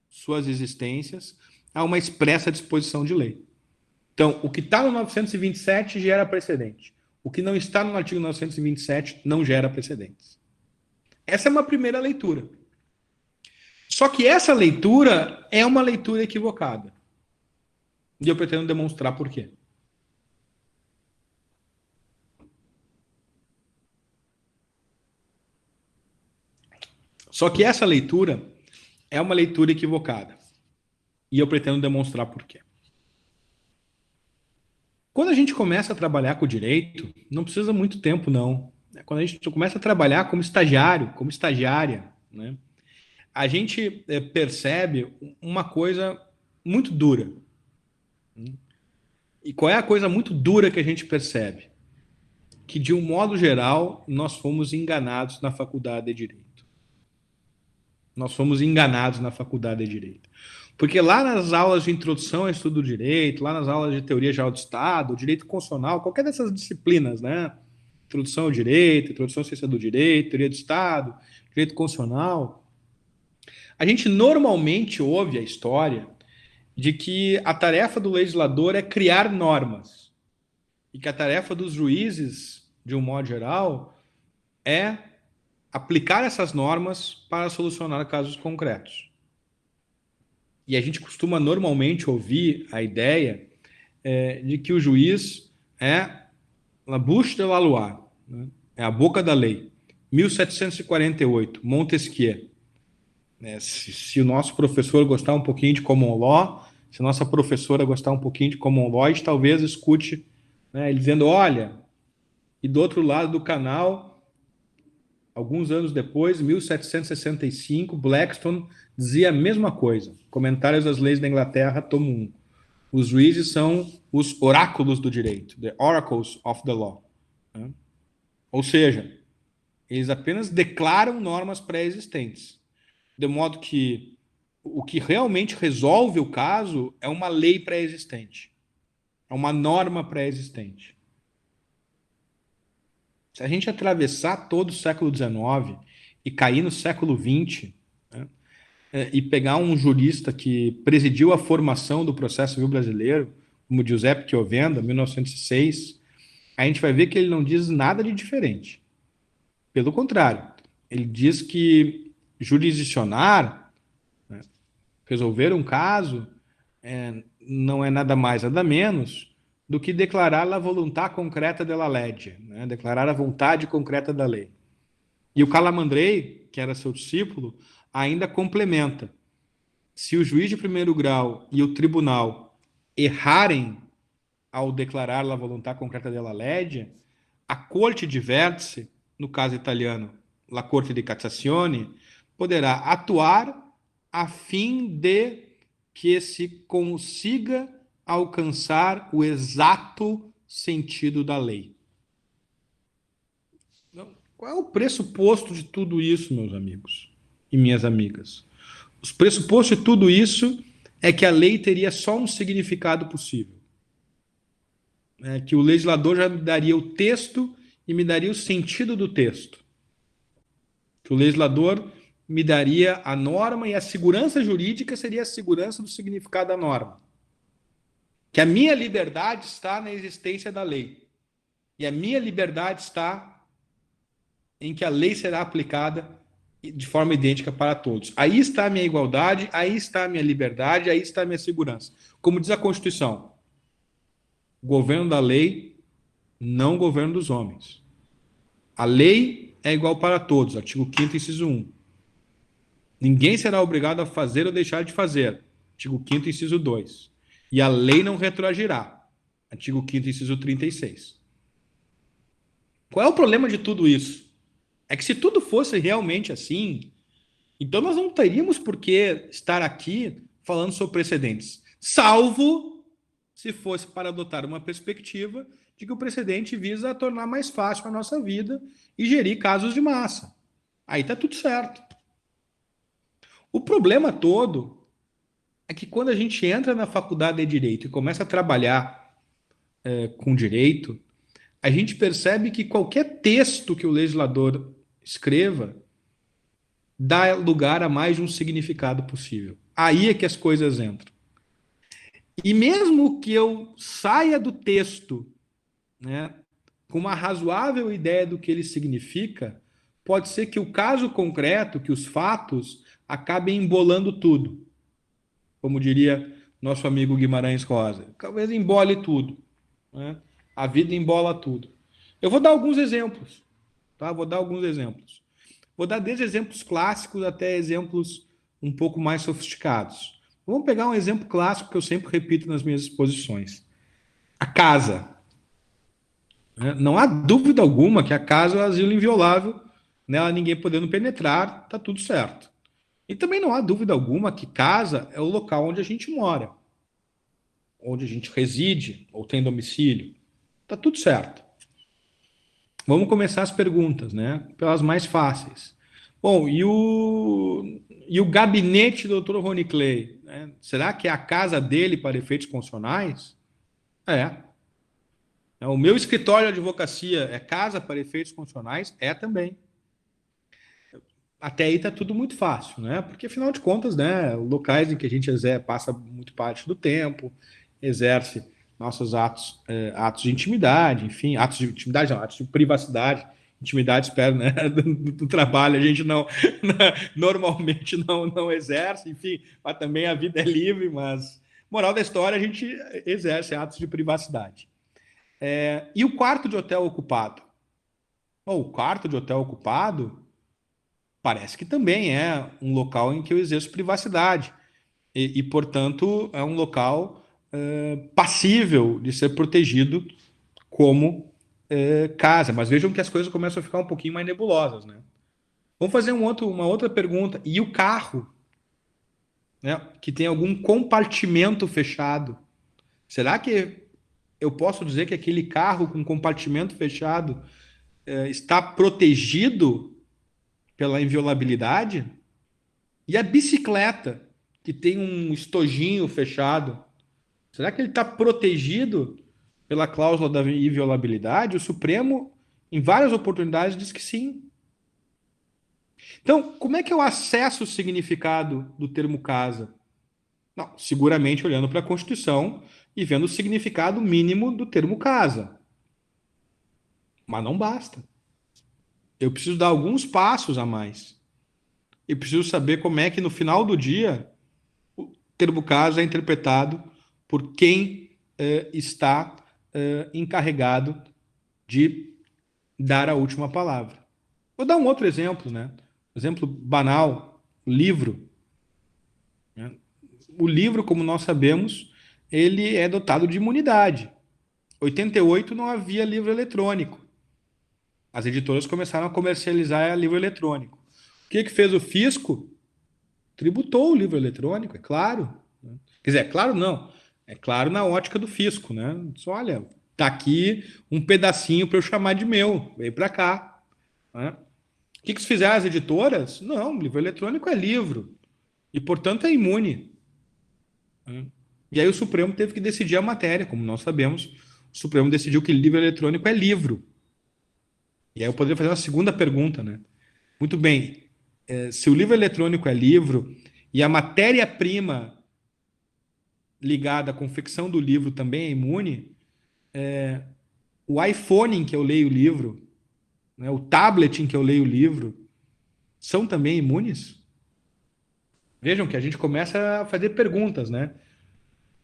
suas existências a uma expressa disposição de lei. Então, o que está no 927 gera precedente. O que não está no artigo 927 não gera precedentes. Essa é uma primeira leitura. Só que essa leitura é uma leitura equivocada. E eu pretendo demonstrar por quê. Só que essa leitura é uma leitura equivocada. E eu pretendo demonstrar por quê. Quando a gente começa a trabalhar com o direito, não precisa muito tempo, não. Quando a gente começa a trabalhar como estagiário, como estagiária, né, a gente percebe uma coisa muito dura. E qual é a coisa muito dura que a gente percebe? Que, de um modo geral, nós fomos enganados na faculdade de Direito. Nós fomos enganados na faculdade de Direito. Porque lá nas aulas de introdução ao estudo do direito, lá nas aulas de teoria geral do Estado, direito constitucional, qualquer dessas disciplinas, né? Introdução ao direito, introdução à ciência do direito, teoria do Estado, direito constitucional, a gente normalmente ouve a história de que a tarefa do legislador é criar normas e que a tarefa dos juízes, de um modo geral, é aplicar essas normas para solucionar casos concretos. E a gente costuma normalmente ouvir a ideia de que o juiz é la bouche de la loi, né? É a boca da lei. 1748, Montesquieu. Se o nosso professor gostar um pouquinho de common law, se a nossa professora gostar um pouquinho de common law, a gente talvez escute, né, ele dizendo, olha, e do outro lado do canal, alguns anos depois, 1765, Blackstone dizia a mesma coisa. Comentários das leis da Inglaterra, tomo 1. Os juízes são os oráculos do direito, the oracles of the law. Ou seja, eles apenas declaram normas pré-existentes. De modo que o que realmente resolve o caso é uma lei pré-existente. É uma norma pré-existente. Se a gente atravessar todo o século XIX e cair no século XX, né, e pegar um jurista que presidiu a formação do processo civil brasileiro, como Giuseppe Chiovenda, 1906, a gente vai ver que ele não diz nada de diferente. Pelo contrário, ele diz que jurisdicionar, né, resolver um caso, não é nada mais, nada menos do que declarar a voluntà concreta della legge, né, declarar a vontade concreta da lei. E o Calamandrei, que era seu discípulo, ainda complementa. Se o juiz de primeiro grau e o tribunal errarem ao declarar a volontà concreta della legge, a corte de vértice, no caso italiano, la Corte di Cassazione, poderá atuar a fim de que se consiga alcançar o exato sentido da lei. Então, qual é o pressuposto de tudo isso, meus amigos e minhas amigas? O pressuposto de tudo isso é que a lei teria só um significado possível. Que o legislador já me daria o texto e me daria o sentido do texto. Que o legislador me daria a norma e a segurança jurídica seria a segurança do significado da norma. Que a minha liberdade está na existência da lei. E a minha liberdade está em que a lei será aplicada de forma idêntica para todos. Aí está a minha igualdade, aí está a minha liberdade, aí está a minha segurança. Como diz a Constituição, governo da lei, não governo dos homens. A lei é igual para todos, artigo 5º, inciso 1. Ninguém será obrigado a fazer ou deixar de fazer, artigo 5º, inciso 2. E a lei não retroagirá, artigo 5º, inciso 36. Qual é o problema de tudo isso? É que se tudo fosse realmente assim, então nós não teríamos por que estar aqui falando sobre precedentes, salvo se fosse para adotar uma perspectiva de que o precedente visa tornar mais fácil a nossa vida e gerir casos de massa. Aí está tudo certo. O problema todo é que quando a gente entra na faculdade de Direito e começa a trabalhar com direito, a gente percebe que qualquer texto que o legislador escreva dá lugar a mais de um significado possível. Aí é que as coisas entram. E mesmo que eu saia do texto, né, com uma razoável ideia do que ele significa, pode ser que o caso concreto, que os fatos, acabem embolando tudo. Como diria nosso amigo Guimarães Rosa. Talvez embole tudo. Né? A vida embola tudo. Eu vou dar alguns exemplos. Tá? Vou dar desde exemplos clássicos até exemplos um pouco mais sofisticados. Vamos pegar um exemplo clássico que eu sempre repito nas minhas exposições. A casa. Não há dúvida alguma que a casa é um asilo inviolável, nela ninguém podendo penetrar, está tudo certo. E também não há dúvida alguma que casa é o local onde a gente mora, onde a gente reside ou tem domicílio. Está tudo certo. Vamos começar as perguntas, né? Pelas mais fáceis. Bom, e o gabinete do Dr. Rony Clay? Né? Será que é a casa dele para efeitos constitucionais? É. O meu escritório de advocacia é casa para efeitos constitucionais? É também. Até aí está tudo muito fácil, né? Porque, afinal de contas, né, locais em que a gente passa muito parte do tempo, exerce nossos atos de intimidade, enfim, atos de intimidade não, atos de privacidade, intimidade, espero, né, do trabalho, a gente normalmente não exerce, enfim, mas também a vida é livre, mas, moral da história, a gente exerce atos de privacidade. E o quarto de hotel ocupado? O quarto de hotel ocupado parece que também é um local em que eu exerço privacidade e portanto, é um local passível de ser protegido como casa. Mas vejam que as coisas começam a ficar um pouquinho mais nebulosas, né? Vamos fazer uma outra pergunta. E o carro, né, que tem algum compartimento fechado? Será que eu posso dizer que aquele carro com compartimento fechado está protegido pela inviolabilidade? E a bicicleta, que tem um estojinho fechado, será que ele está protegido pela cláusula da inviolabilidade? O Supremo, em várias oportunidades, diz que sim. Então, como é que eu acesso o significado do termo casa? Não, seguramente olhando para a Constituição e vendo o significado mínimo do termo casa. Mas não basta. Eu preciso dar alguns passos a mais. E preciso saber como é que, no final do dia, o termo casa é interpretado por quem está encarregado de dar a última palavra. Vou dar um outro exemplo, né? Exemplo banal, livro. Né? O livro, como nós sabemos, ele é dotado de imunidade. Em 88 não havia livro eletrônico. As editoras começaram a comercializar livro eletrônico. O que fez o fisco? Tributou o livro eletrônico, é claro. Quer dizer, é claro não. É claro na ótica do fisco, né? Diz, olha, tá aqui um pedacinho para eu chamar de meu, vem para cá. Né? O que fizeram as editoras? Não, livro eletrônico é livro. E, portanto, é imune. E aí o Supremo teve que decidir a matéria, como nós sabemos. O Supremo decidiu que livro eletrônico é livro. E aí eu poderia fazer uma segunda pergunta, né? Muito bem, se o livro eletrônico é livro e a matéria-prima ligada à confecção do livro também é imune, o iPhone em que eu leio o livro, né, o tablet em que eu leio o livro, são também imunes? Vejam que a gente começa a fazer perguntas, né?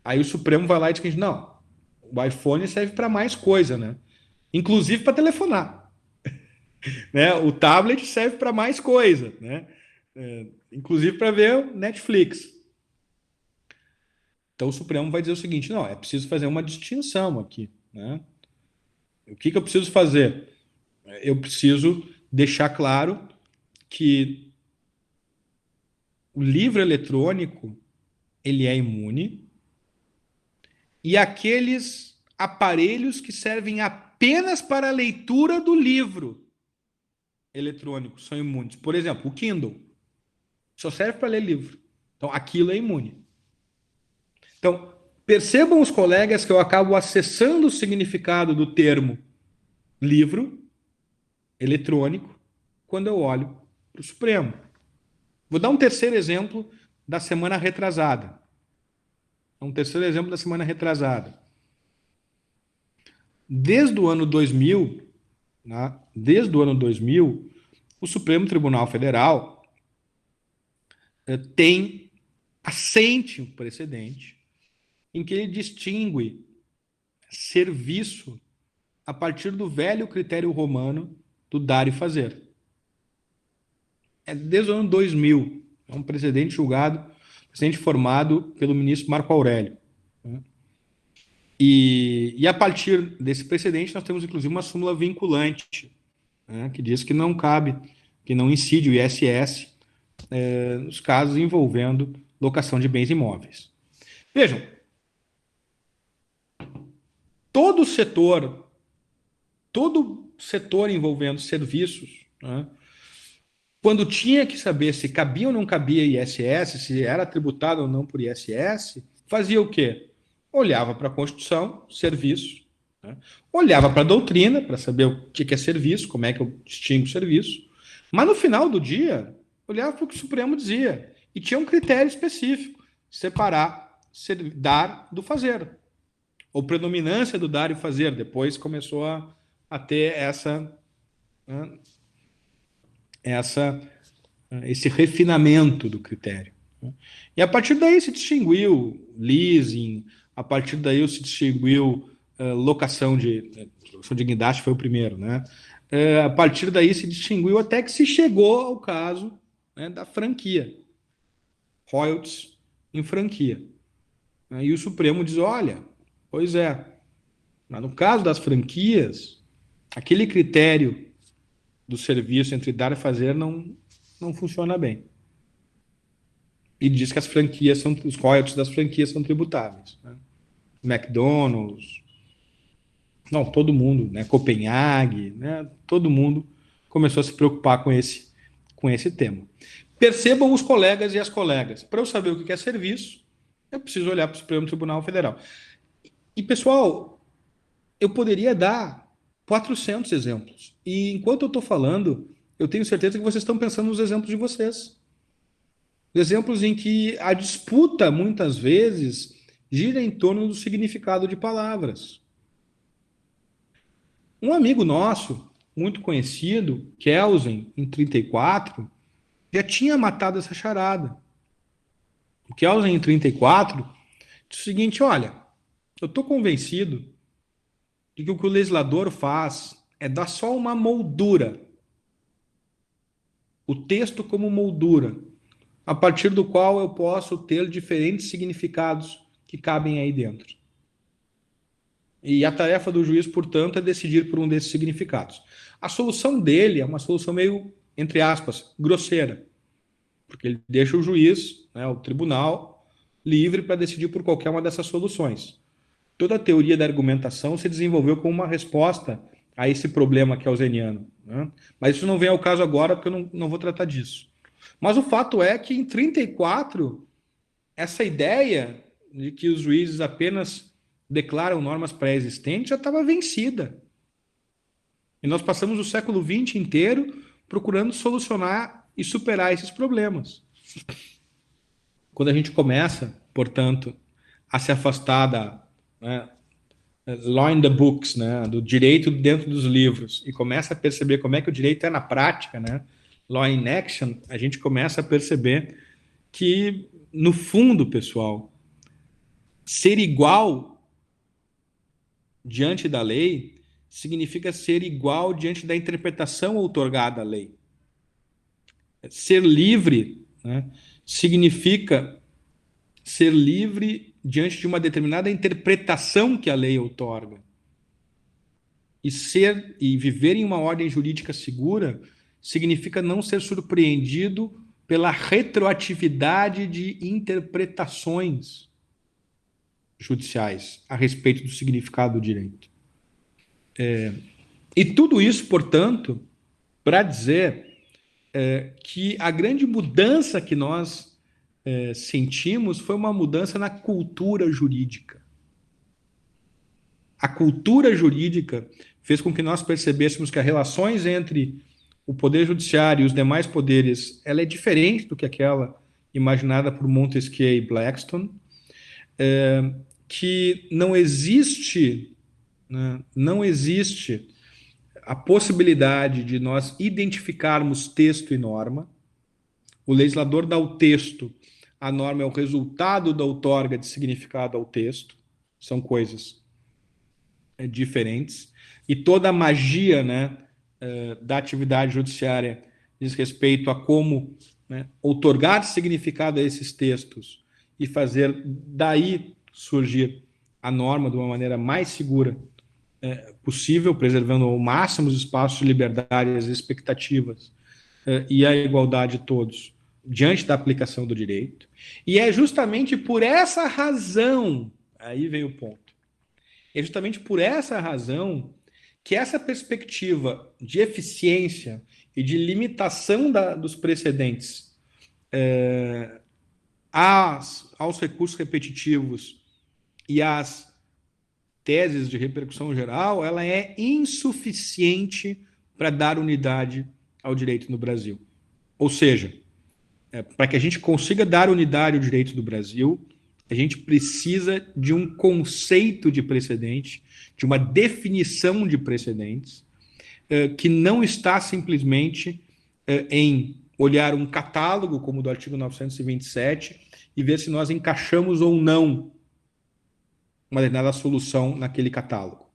Aí o Supremo vai lá e diz que não, o iPhone serve para mais coisa, né? Inclusive para telefonar, né? O tablet serve para mais coisa, né? Inclusive para ver Netflix. Então o Supremo vai dizer o seguinte: não, é preciso fazer uma distinção aqui, né? O que eu preciso fazer? Eu preciso deixar claro que o livro eletrônico ele é imune e aqueles aparelhos que servem apenas para a leitura do livro eletrônico são imunes. Por exemplo, o Kindle só serve para ler livro. Então, aquilo é imune. Então, percebam os colegas que eu acabo acessando o significado do termo livro eletrônico quando eu olho para o Supremo. Vou dar um terceiro exemplo da semana retrasada. Desde o ano 2000, né, o Supremo Tribunal Federal assente um precedente em que ele distingue serviço a partir do velho critério romano do dar e fazer. É desde o ano 2000. É um precedente formado pelo ministro Marco Aurélio. E a partir desse precedente, nós temos, inclusive, uma súmula vinculante, né, que diz que não cabe, que não incide o ISS nos casos envolvendo locação de bens imóveis. Vejam, todo setor envolvendo serviços, né, quando tinha que saber se cabia ou não cabia ISS, se era tributado ou não por ISS, fazia o quê? Olhava para a Constituição, serviço, né? Olhava para a doutrina, para saber o que é serviço, como é que eu distingo serviço, mas no final do dia, olhava para o que o Supremo dizia, e tinha um critério específico, separar dar do fazer, ou predominância do dar e fazer, depois começou a ter esse refinamento do critério. E a partir daí se distinguiu leasing, a partir daí se distinguiu locação de guindaste foi o primeiro, né? A partir daí se distinguiu até que se chegou ao caso, né, da franquia, royalties em franquia. E o Supremo diz, olha, pois é, mas no caso das franquias, aquele critério do serviço entre dar e fazer não funciona bem. E diz que os royalties das franquias são tributáveis, né? McDonald's, não, todo mundo, né? Copenhague, né? Todo mundo começou a se preocupar com esse tema. Percebam os colegas e as colegas. Para eu saber o que é serviço, eu preciso olhar para o Supremo Tribunal Federal. E, pessoal, eu poderia dar 400 exemplos. E enquanto eu estou falando, eu tenho certeza que vocês estão pensando nos exemplos de vocês. Exemplos em que a disputa, muitas vezes, gira em torno do significado de palavras. Um amigo nosso, muito conhecido, Kelsen, em 34, já tinha matado essa charada. O Kelsen, em 34, disse o seguinte, olha, eu estou convencido de que o legislador faz é dar só uma moldura, o texto como moldura, a partir do qual eu posso ter diferentes significados que cabem aí dentro. E a tarefa do juiz, portanto, é decidir por um desses significados. A solução dele é uma solução meio, entre aspas, grosseira, porque ele deixa o juiz, né, o tribunal, livre para decidir por qualquer uma dessas soluções. Toda a teoria da argumentação se desenvolveu como uma resposta a esse problema kelseniano, né? Mas isso não vem ao caso agora, porque eu não vou tratar disso. Mas o fato é que, em 34, essa ideia de que os juízes apenas declaram normas pré-existentes já estava vencida. E nós passamos o século XX inteiro procurando solucionar e superar esses problemas. Quando a gente começa, portanto, a se afastar law in the books, né, do direito dentro dos livros, e começa a perceber como é que o direito é na prática, né, law in action, a gente começa a perceber que, no fundo, pessoal, ser igual diante da lei significa ser igual diante da interpretação outorgada à lei. Ser livre, né, significa ser livre diante de uma determinada interpretação que a lei outorga. E viver em uma ordem jurídica segura significa não ser surpreendido pela retroatividade de interpretações judiciais a respeito do significado do direito. E tudo isso, portanto, para dizer que a grande mudança que nós sentimos foi uma mudança na cultura jurídica. A cultura jurídica fez com que nós percebêssemos que as relações entre o Poder Judiciário e os demais poderes, ela é diferente do que aquela imaginada por Montesquieu e Blackstone, que não existe a possibilidade de nós identificarmos texto e norma. O legislador dá o texto, a norma é o resultado da outorga de significado ao texto, são coisas diferentes, e toda a magia, né, da atividade judiciária diz respeito a como, né, outorgar significado a esses textos e fazer daí surgir a norma de uma maneira mais segura possível, preservando ao máximo os espaços de liberdade, as expectativas e a igualdade de todos diante da aplicação do direito. E é justamente por essa razão, aí vem o ponto, é justamente por essa razão que essa perspectiva de eficiência e de limitação dos precedentes aos recursos repetitivos e às teses de repercussão geral, ela é insuficiente para dar unidade ao direito no Brasil. Ou seja, para que a gente consiga dar unidade ao direito do Brasil, a gente precisa de um conceito de precedente, de uma definição de precedentes, que não está simplesmente em olhar um catálogo, como o do artigo 927, e ver se nós encaixamos ou não uma determinada solução naquele catálogo.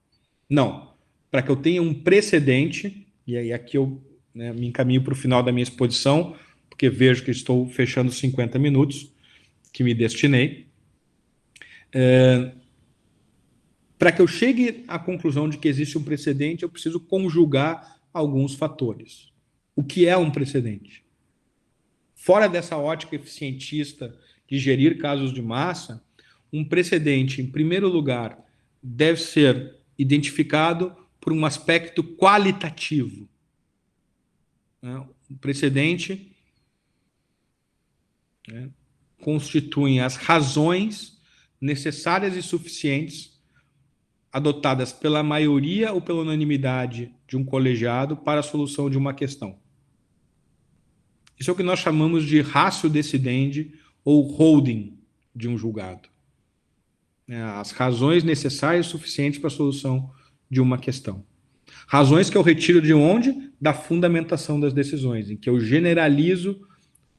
Não. Para que eu tenha um precedente, e aí aqui eu me encaminho para o final da minha exposição, porque vejo que estou fechando 50 minutos que me destinei. Para que eu chegue à conclusão de que existe um precedente, eu preciso conjugar alguns fatores. O que é um precedente? Fora dessa ótica eficientista de gerir casos de massa, um precedente, em primeiro lugar, deve ser identificado por um aspecto qualitativo. O precedente constitui as razões necessárias e suficientes adotadas pela maioria ou pela unanimidade de um colegiado para a solução de uma questão. Isso é o que nós chamamos de ratio decidendi ou holding de um julgado. As razões necessárias e suficientes para a solução de uma questão. Razões que eu retiro de onde? Da fundamentação das decisões, em que eu generalizo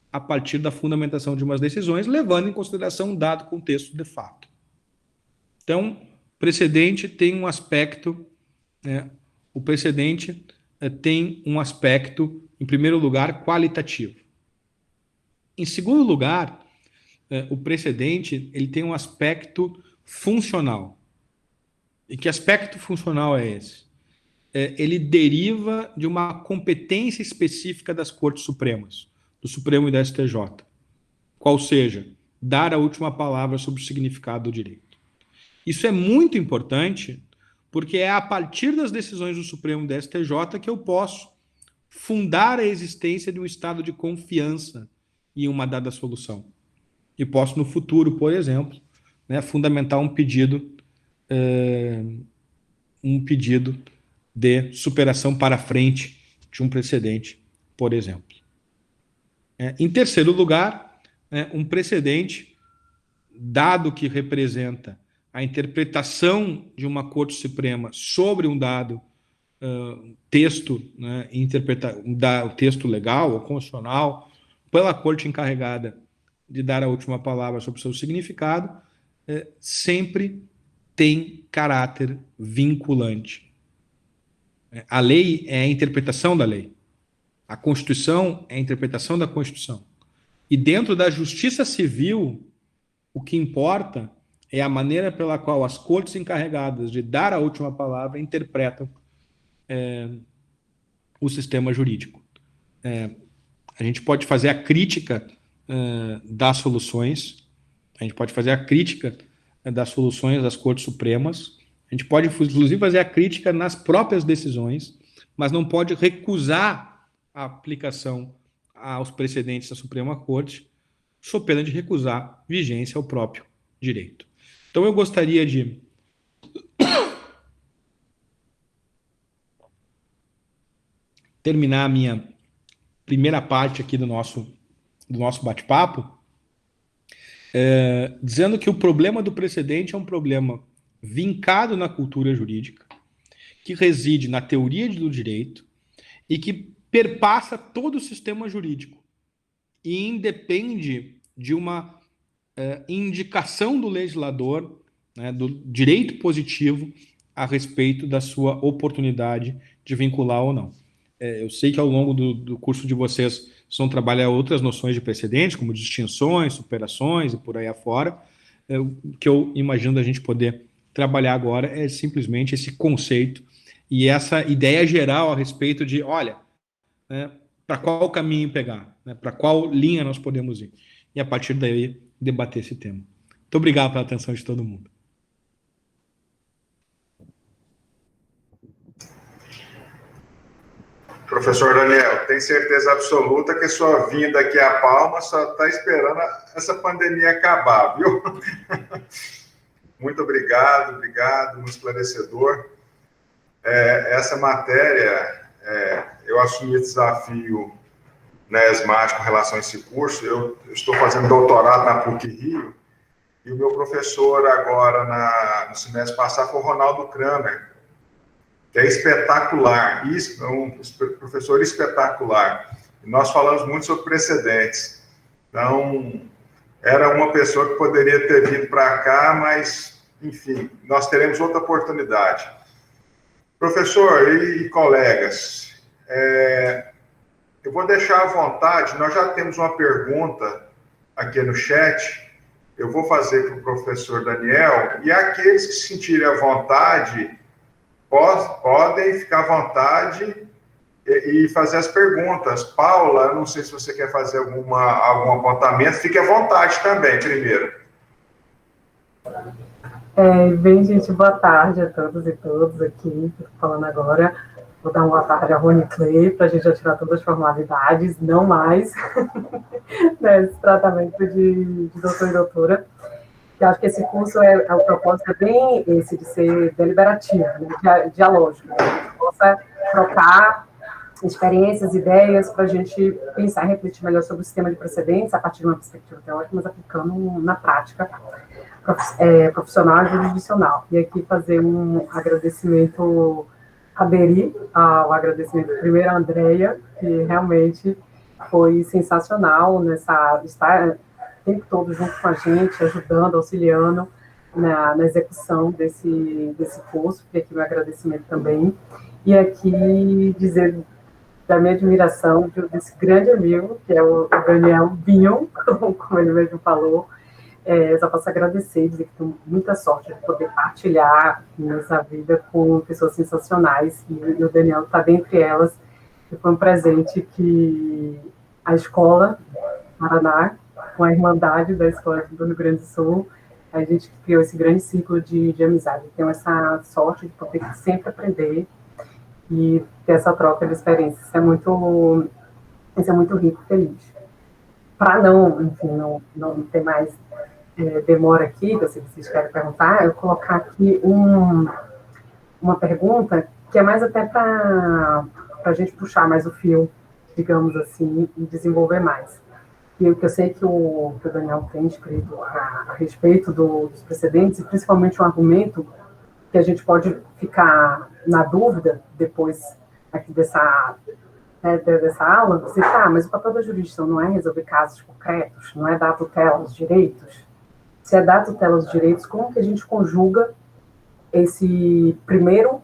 a partir da fundamentação de umas decisões, levando em consideração um dado contexto de fato. Então, precedente tem um aspecto, o precedente tem um aspecto, em primeiro lugar, qualitativo. Em segundo lugar, o precedente ele tem um aspecto funcional. E que aspecto funcional é esse? Ele deriva de uma competência específica das Cortes Supremas, do Supremo e da STJ, qual seja, dar a última palavra sobre o significado do direito. Isso é muito importante, porque é a partir das decisões do Supremo e da STJ que eu posso fundar a existência de um estado de confiança em uma dada solução. E posso, no futuro, por exemplo, fundamentar um pedido de superação para frente de um precedente, por exemplo. Em terceiro lugar, um precedente, dado que representa a interpretação de uma Corte Suprema sobre um dado texto, né, o texto legal ou constitucional, pela Corte encarregada de dar a última palavra sobre o seu significado, sempre tem caráter vinculante. A lei é a interpretação da lei. A Constituição é a interpretação da Constituição. E dentro da justiça civil, o que importa é a maneira pela qual as cortes encarregadas de dar a última palavra interpretam o sistema jurídico. A gente pode fazer a crítica das soluções, a gente pode fazer a crítica das soluções das Cortes Supremas, a gente pode, inclusive, fazer a crítica nas próprias decisões, mas não pode recusar a aplicação aos precedentes da Suprema Corte, sob pena de recusar vigência ao próprio direito. Então, eu gostaria de terminar a minha primeira parte aqui do nosso bate-papo, dizendo que o problema do precedente é um problema vincado na cultura jurídica, que reside na teoria do direito e que perpassa todo o sistema jurídico e independe de uma indicação do legislador, né, do direito positivo a respeito da sua oportunidade de vincular ou não. Eu sei que ao longo do curso de vocês vão trabalhar outras noções de precedente, como distinções, superações e por aí afora. O que eu imagino da gente poder trabalhar agora é simplesmente esse conceito e essa ideia geral a respeito de, olha, né, para qual caminho pegar, né, para qual linha nós podemos ir. E a partir daí debater esse tema. Muito obrigado pela atenção de todo mundo. Professor Daniel, tenho certeza absoluta que sua vinda aqui a Palma só está esperando essa pandemia acabar, viu? Muito obrigado, muito esclarecedor. Essa matéria, eu assumi esse desafio na ESMAD com relação a esse curso. Eu estou fazendo doutorado na PUC-Rio e o meu professor agora, no semestre passado, foi o Ronaldo Kramer, que é espetacular, um professor espetacular. E nós falamos muito sobre precedentes. Então, era uma pessoa que poderia ter vindo para cá, mas, enfim, nós teremos outra oportunidade. Professor e colegas, eu vou deixar à vontade, nós já temos uma pergunta aqui no chat, eu vou fazer para o professor Daniel, e aqueles que se sentirem à vontade podem ficar à vontade e fazer as perguntas. Paula, não sei se você quer fazer algum apontamento, fique à vontade também, primeiro. Bem, gente, boa tarde a todos e todas aqui, falando agora. Vou dar uma boa tarde a Rony Clay, para a gente já tirar todas as formalidades, não mais, nesse tratamento de doutor e doutora. Eu acho que esse curso, o propósito é bem esse, de ser deliberativo, né, dialógico, né, que a gente possa trocar experiências, ideias, para a gente pensar e refletir melhor sobre o sistema de precedentes, a partir de uma perspectiva teórica, mas aplicando na prática profissional e jurisdicional. E aqui fazer um agradecimento, aderir ao agradecimento primeiro à Andréia, que realmente foi sensacional estar o tempo todo junto com a gente, ajudando, auxiliando na execução desse curso, que aqui meu agradecimento também. E aqui dizer da minha admiração desse grande amigo, que é o Daniel Bion, como ele mesmo falou. Só posso agradecer e dizer que tenho muita sorte de poder partilhar nessa vida com pessoas sensacionais, e o Daniel está dentre elas, que foi um presente que a escola Paraná, com a Irmandade da Escola do Rio Grande do Sul, a gente criou esse grande ciclo de amizade. Tenho essa sorte de poder sempre aprender e ter essa troca de experiências. Isso é muito rico e feliz. Para não ter mais demora aqui, se vocês querem perguntar, eu vou colocar aqui uma pergunta que é mais até para a gente puxar mais o fio, digamos assim, e desenvolver mais. e o que eu sei que o Daniel tem escrito a respeito dos precedentes, e principalmente um argumento que a gente pode ficar na dúvida depois aqui dessa aula, você mas o papel da jurisdição não é resolver casos concretos, não é dar tutela aos direitos? Se é dar tutela aos direitos, como que a gente conjuga esse primeiro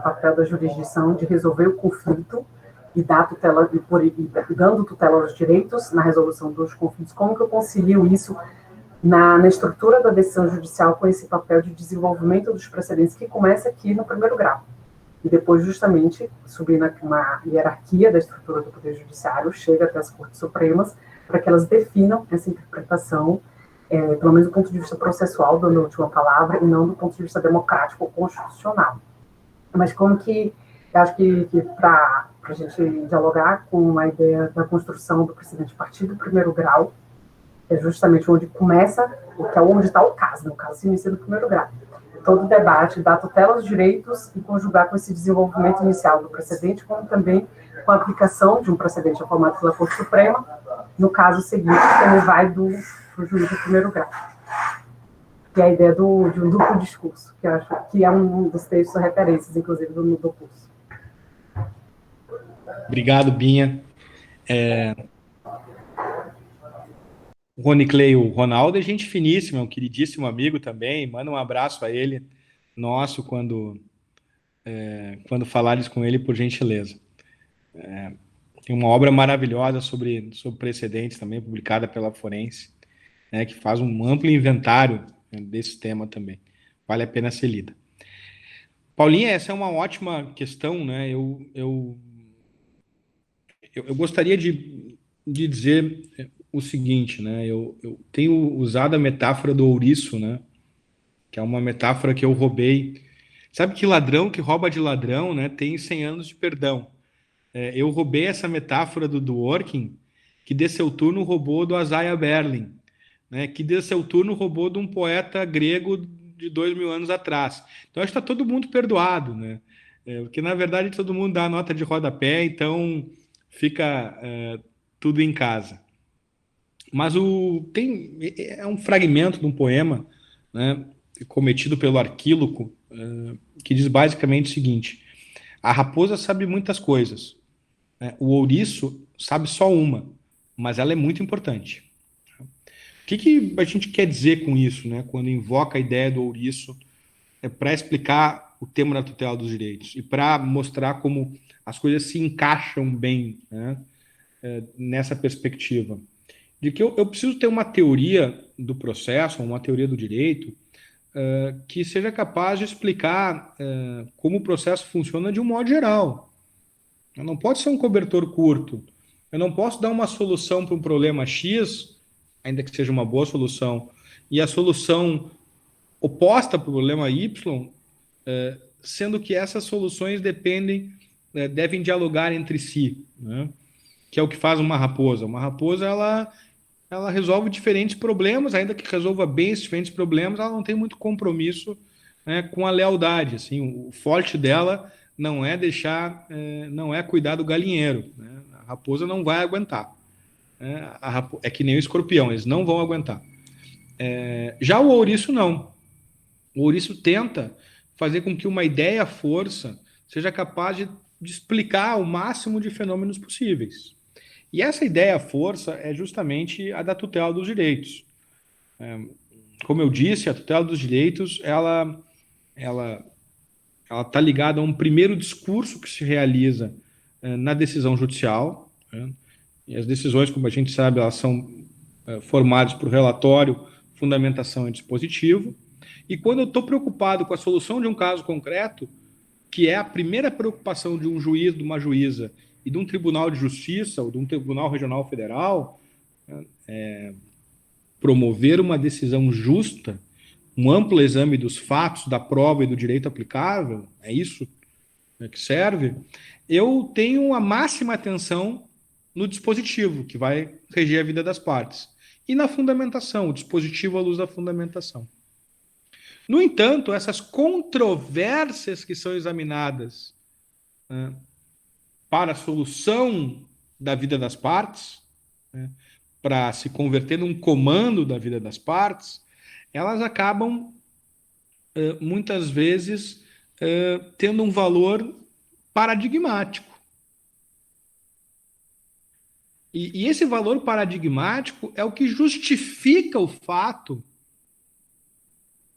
papel da jurisdição de resolver o conflito e dar tutela, e dando tutela aos direitos na resolução dos conflitos, como que eu concilio isso na estrutura da decisão judicial com esse papel de desenvolvimento dos precedentes que começa aqui no primeiro grau? E depois, justamente, subindo uma hierarquia da estrutura do Poder Judiciário, chega até as Cortes Supremas, para que elas definam essa interpretação, pelo menos do ponto de vista processual, dando a última palavra, e não do ponto de vista democrático ou constitucional. Mas como que, eu acho que para a gente dialogar com a ideia da construção do precedente a partir do primeiro grau, é justamente onde começa, onde está o caso, né? O caso se inicia no primeiro grau. Todo o debate da tutela aos direitos e conjugar com esse desenvolvimento inicial do precedente, como também com a aplicação de um precedente formado pela Corte Suprema, no caso seguinte, como vai do juiz do primeiro grau. Que é a ideia de um duplo discurso, que eu acho que é um dos textos referências, inclusive, do curso. Obrigado, Binha. O Rony Clay, o Ronaldo é gente finíssima, é um queridíssimo amigo também. Manda um abraço a ele, nosso, quando falares com ele, por gentileza. Tem uma obra maravilhosa sobre precedentes também, publicada pela Forense, né, que faz um amplo inventário, né, desse tema também. Vale a pena ser lida. Paulinha, essa é uma ótima questão, né? Eu gostaria de dizer o seguinte, né? Eu tenho usado a metáfora do ouriço, né? Que é uma metáfora que eu roubei. Sabe que ladrão que rouba de ladrão, né? Tem 100 anos de perdão. Eu roubei essa metáfora do Dworkin, que de seu turno roubou do Isaiah Berlin, né? Que de seu turno roubou de um poeta grego de 2000 anos atrás. Então, acho que está todo mundo perdoado, né? Porque, na verdade, todo mundo dá a nota de rodapé, então fica tudo em casa. Mas é um fragmento de um poema, né, cometido pelo Arquíloco, que diz basicamente o seguinte: a raposa sabe muitas coisas, né? O ouriço sabe só uma, mas ela é muito importante. O que a gente quer dizer com isso, né, quando invoca a ideia do ouriço para explicar o tema da tutela dos direitos e para mostrar como as coisas se encaixam bem, né, nessa perspectiva? De que eu preciso ter uma teoria do processo, uma teoria do direito, que seja capaz de explicar como o processo funciona de um modo geral. Não pode ser um cobertor curto. Eu não posso dar uma solução para um problema X, ainda que seja uma boa solução, e a solução oposta para o problema Y, sendo que essas soluções devem dialogar entre si, né? Que é o que faz uma raposa. Uma raposa, ela resolve diferentes problemas, ainda que resolva bem esses diferentes problemas, ela não tem muito compromisso, né, com a lealdade. Assim, o forte dela não é não é cuidar do galinheiro, né? A raposa não vai aguentar. É que nem o escorpião, eles não vão aguentar. Já o ouriço não. O ouriço tenta fazer com que uma ideia-força seja capaz de explicar o máximo de fenômenos possíveis. E essa ideia-força é justamente a da tutela dos direitos. Como eu disse, a tutela dos direitos ela está ligada a um primeiro discurso que se realiza na decisão judicial, né? E as decisões, como a gente sabe, elas são formadas por relatório, fundamentação e dispositivo. E quando eu estou preocupado com a solução de um caso concreto, que é a primeira preocupação de um juiz, de uma juíza e de um tribunal de justiça ou de um tribunal regional federal, promover uma decisão justa, um amplo exame dos fatos, da prova e do direito aplicável, é isso, né, que serve, eu tenho a máxima atenção no dispositivo, que vai reger a vida das partes, e na fundamentação, o dispositivo à luz da fundamentação. No entanto, essas controvérsias que são examinadas, né, para a solução da vida das partes, né, para se converter num comando da vida das partes, elas acabam, muitas vezes, tendo um valor paradigmático. E esse valor paradigmático é o que justifica o fato,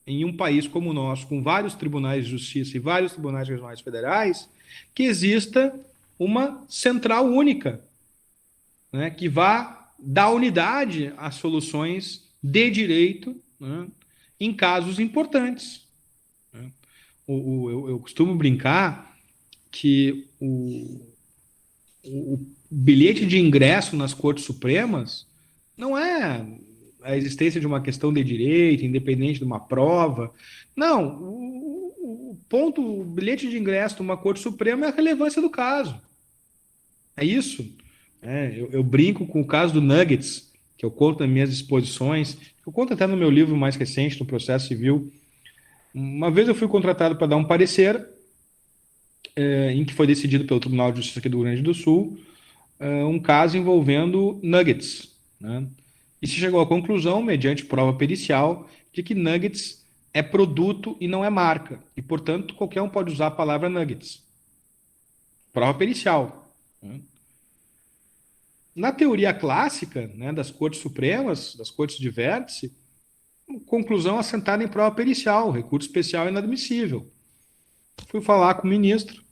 em um país como o nosso, com vários tribunais de justiça e vários tribunais regionais federais, que exista uma central única, né, que vá dar unidade às soluções de direito, né, em casos importantes. Né. Eu costumo brincar que o bilhete de ingresso nas Cortes Supremas não é a existência de uma questão de direito, independente de uma prova. Não, o bilhete de ingresso de uma Corte Suprema é a relevância do caso. É isso. Eu brinco com o caso do Nuggets, que eu conto nas minhas exposições, eu conto até no meu livro mais recente, no Processo Civil. Uma vez eu fui contratado para dar um parecer, em que foi decidido pelo Tribunal de Justiça aqui do Rio Grande do Sul, um caso envolvendo nuggets, né? E se chegou à conclusão, mediante prova pericial, de que nuggets é produto e não é marca. E, portanto, qualquer um pode usar a palavra nuggets. Prova pericial. Né? Na teoria clássica, né, das Cortes Supremas, das Cortes de Vértice, conclusão assentada em prova pericial, recurso especial inadmissível. Fui falar com o ministro.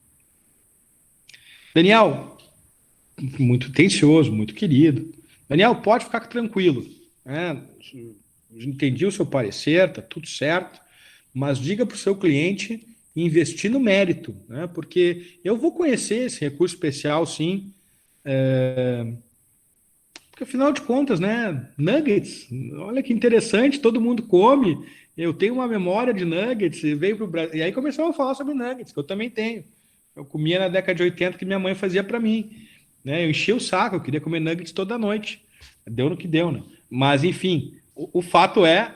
Daniel, muito tencioso, muito querido. Daniel, pode ficar tranquilo. Entendi o seu parecer, está tudo certo, mas diga para o seu cliente investir no mérito, né? Porque eu vou conhecer esse recurso especial, sim. Porque, afinal de contas, né, nuggets, olha que interessante, todo mundo come. Eu tenho uma memória de nuggets, e veio para o Brasil. E aí começamos a falar sobre nuggets, que eu também tenho. Eu comia na década de 80 que minha mãe fazia para mim. Né? Eu enchia o saco, eu queria comer nuggets toda noite. Deu no que deu, né? Mas, enfim, o fato é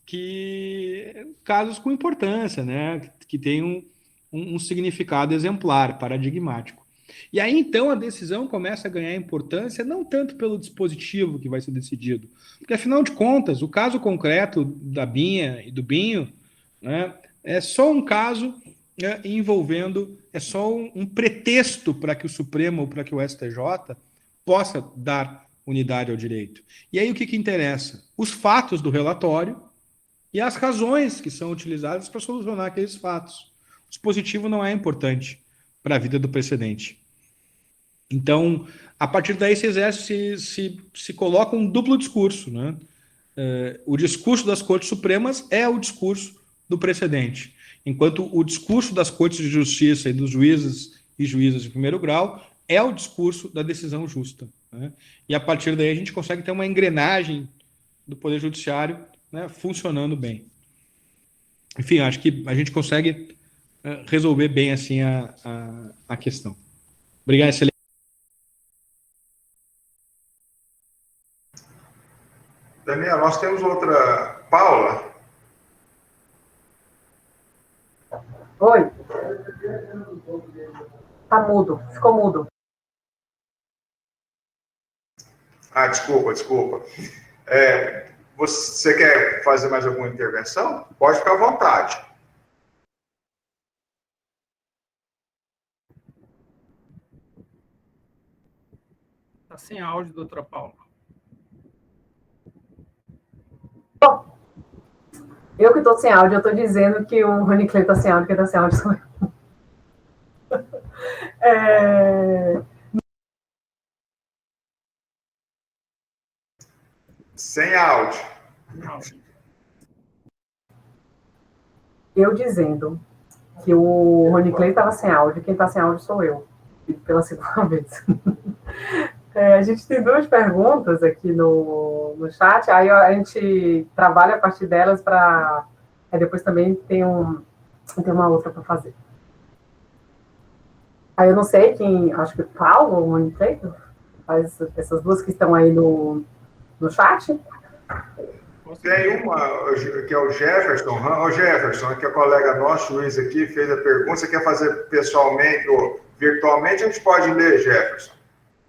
que casos com importância, né? Que tem um significado exemplar, paradigmático. E aí, então, a decisão começa a ganhar importância não tanto pelo dispositivo que vai ser decidido, porque, afinal de contas, o caso concreto da Binha e do Binho, né, é só um caso envolvendo, é só um pretexto para que o Supremo ou para que o STJ possa dar unidade ao direito. E aí o que interessa? Os fatos do relatório e as razões que são utilizadas para solucionar aqueles fatos. O dispositivo não é importante para a vida do precedente. Então, a partir daí se coloca um duplo discurso. Né? O discurso das Cortes Supremas é o discurso do precedente, enquanto o discurso das Cortes de Justiça e dos juízes e juízas de primeiro grau é o discurso da decisão justa. Né? E a partir daí a gente consegue ter uma engrenagem do Poder Judiciário, né, funcionando bem. Enfim, acho que a gente consegue resolver bem assim a questão. Obrigado, excelente. Daniel, nós temos outra. Paula? Oi. Tá mudo, ficou mudo. Desculpa. Você quer fazer mais alguma intervenção? Pode ficar à vontade. Está sem áudio, doutora Paula. Eu que estou sem áudio, eu estou dizendo que o Rony Clay está sem áudio, quem está sem áudio sou eu. Sem áudio. Eu dizendo que o Rony Clay estava sem áudio, quem está sem áudio sou eu, pela segunda vez. A gente tem duas perguntas aqui no chat, aí a gente trabalha a partir delas para... depois também tem uma outra para fazer. Aí eu não sei quem, acho que o Paulo ou o Rony Clay faz essas duas que estão aí no chat. Tem uma, que é o Jefferson. O Jefferson, que é colega nosso, juiz aqui, fez a pergunta. Você quer fazer pessoalmente ou virtualmente? A gente pode ler, Jefferson.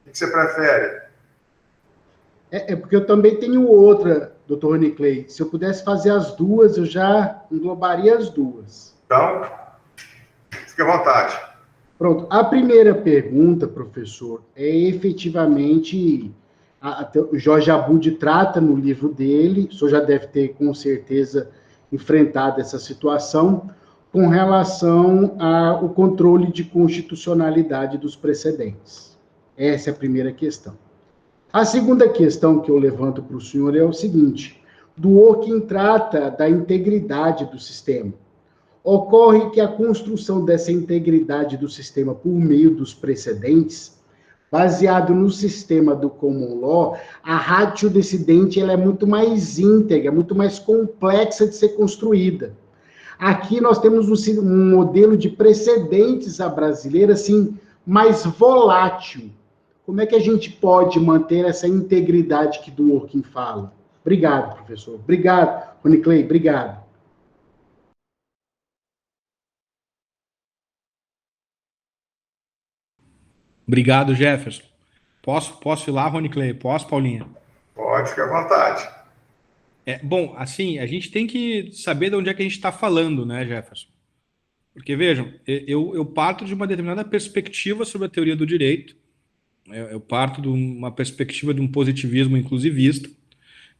O que você prefere? É porque eu também tenho outra, doutor Rony Clay. Se eu pudesse fazer as duas, eu já englobaria as duas. Então, fique à vontade. Pronto. A primeira pergunta, professor, é efetivamente... O Jorge Abud trata no livro dele, o senhor já deve ter, com certeza, enfrentado essa situação, com relação ao controle de constitucionalidade dos precedentes. Essa é a primeira questão. A segunda questão que eu levanto para o senhor é o seguinte: Dworkin trata da integridade do sistema. Ocorre que a construção dessa integridade do sistema por meio dos precedentes, baseado no sistema do common law, a ratio decidente ela é muito mais íntegra, muito mais complexa de ser construída. Aqui nós temos um modelo de precedentes à brasileira, assim, mais volátil. Como é que a gente pode manter essa integridade que Dworkin fala? Obrigado, professor. Obrigado, Rony Clay. Obrigado. Obrigado, Jefferson. Posso ir lá, Rony Clay? Posso, Paulinha? Pode ficar à vontade. Bom, assim, a gente tem que saber de onde é que a gente está falando, né, Jefferson? Porque, vejam, eu parto de uma determinada perspectiva sobre a teoria do direito, eu parto de uma perspectiva de um positivismo inclusivista,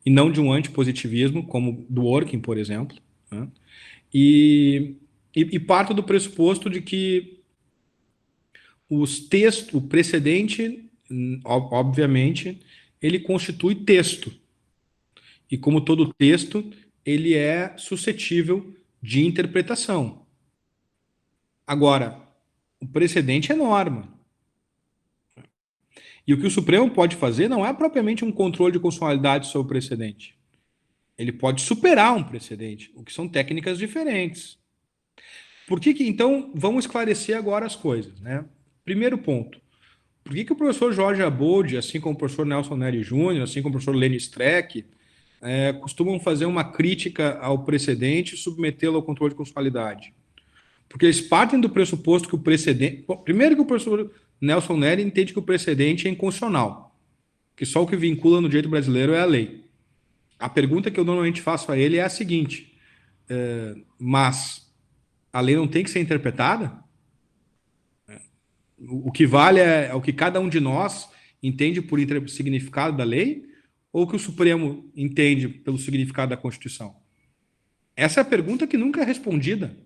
e não de um antipositivismo, como Dworkin, por exemplo, né? E parto do pressuposto de que o precedente, obviamente, ele constitui texto. E como todo texto, ele é suscetível de interpretação. Agora, o precedente é norma. E o que o Supremo pode fazer não é propriamente um controle de constitucionalidade sobre o precedente. Ele pode superar um precedente, o que são técnicas diferentes. Então, vamos esclarecer agora as coisas, né? Primeiro ponto. Por que o professor Jorge Abod, assim como o professor Nelson Nery Júnior, assim como o professor Lenny Streck, costumam fazer uma crítica ao precedente e submetê-lo ao controle de constitucionalidade? Porque eles partem do pressuposto que o precedente... Primeiro que o professor Nelson Nery entende que o precedente é inconstitucional, que só o que vincula no direito brasileiro é a lei. A pergunta que eu normalmente faço a ele é a seguinte: mas a lei não tem que ser interpretada? O que vale é o que cada um de nós entende por significado da lei, ou o que o Supremo entende pelo significado da Constituição? Essa é a pergunta que nunca é respondida.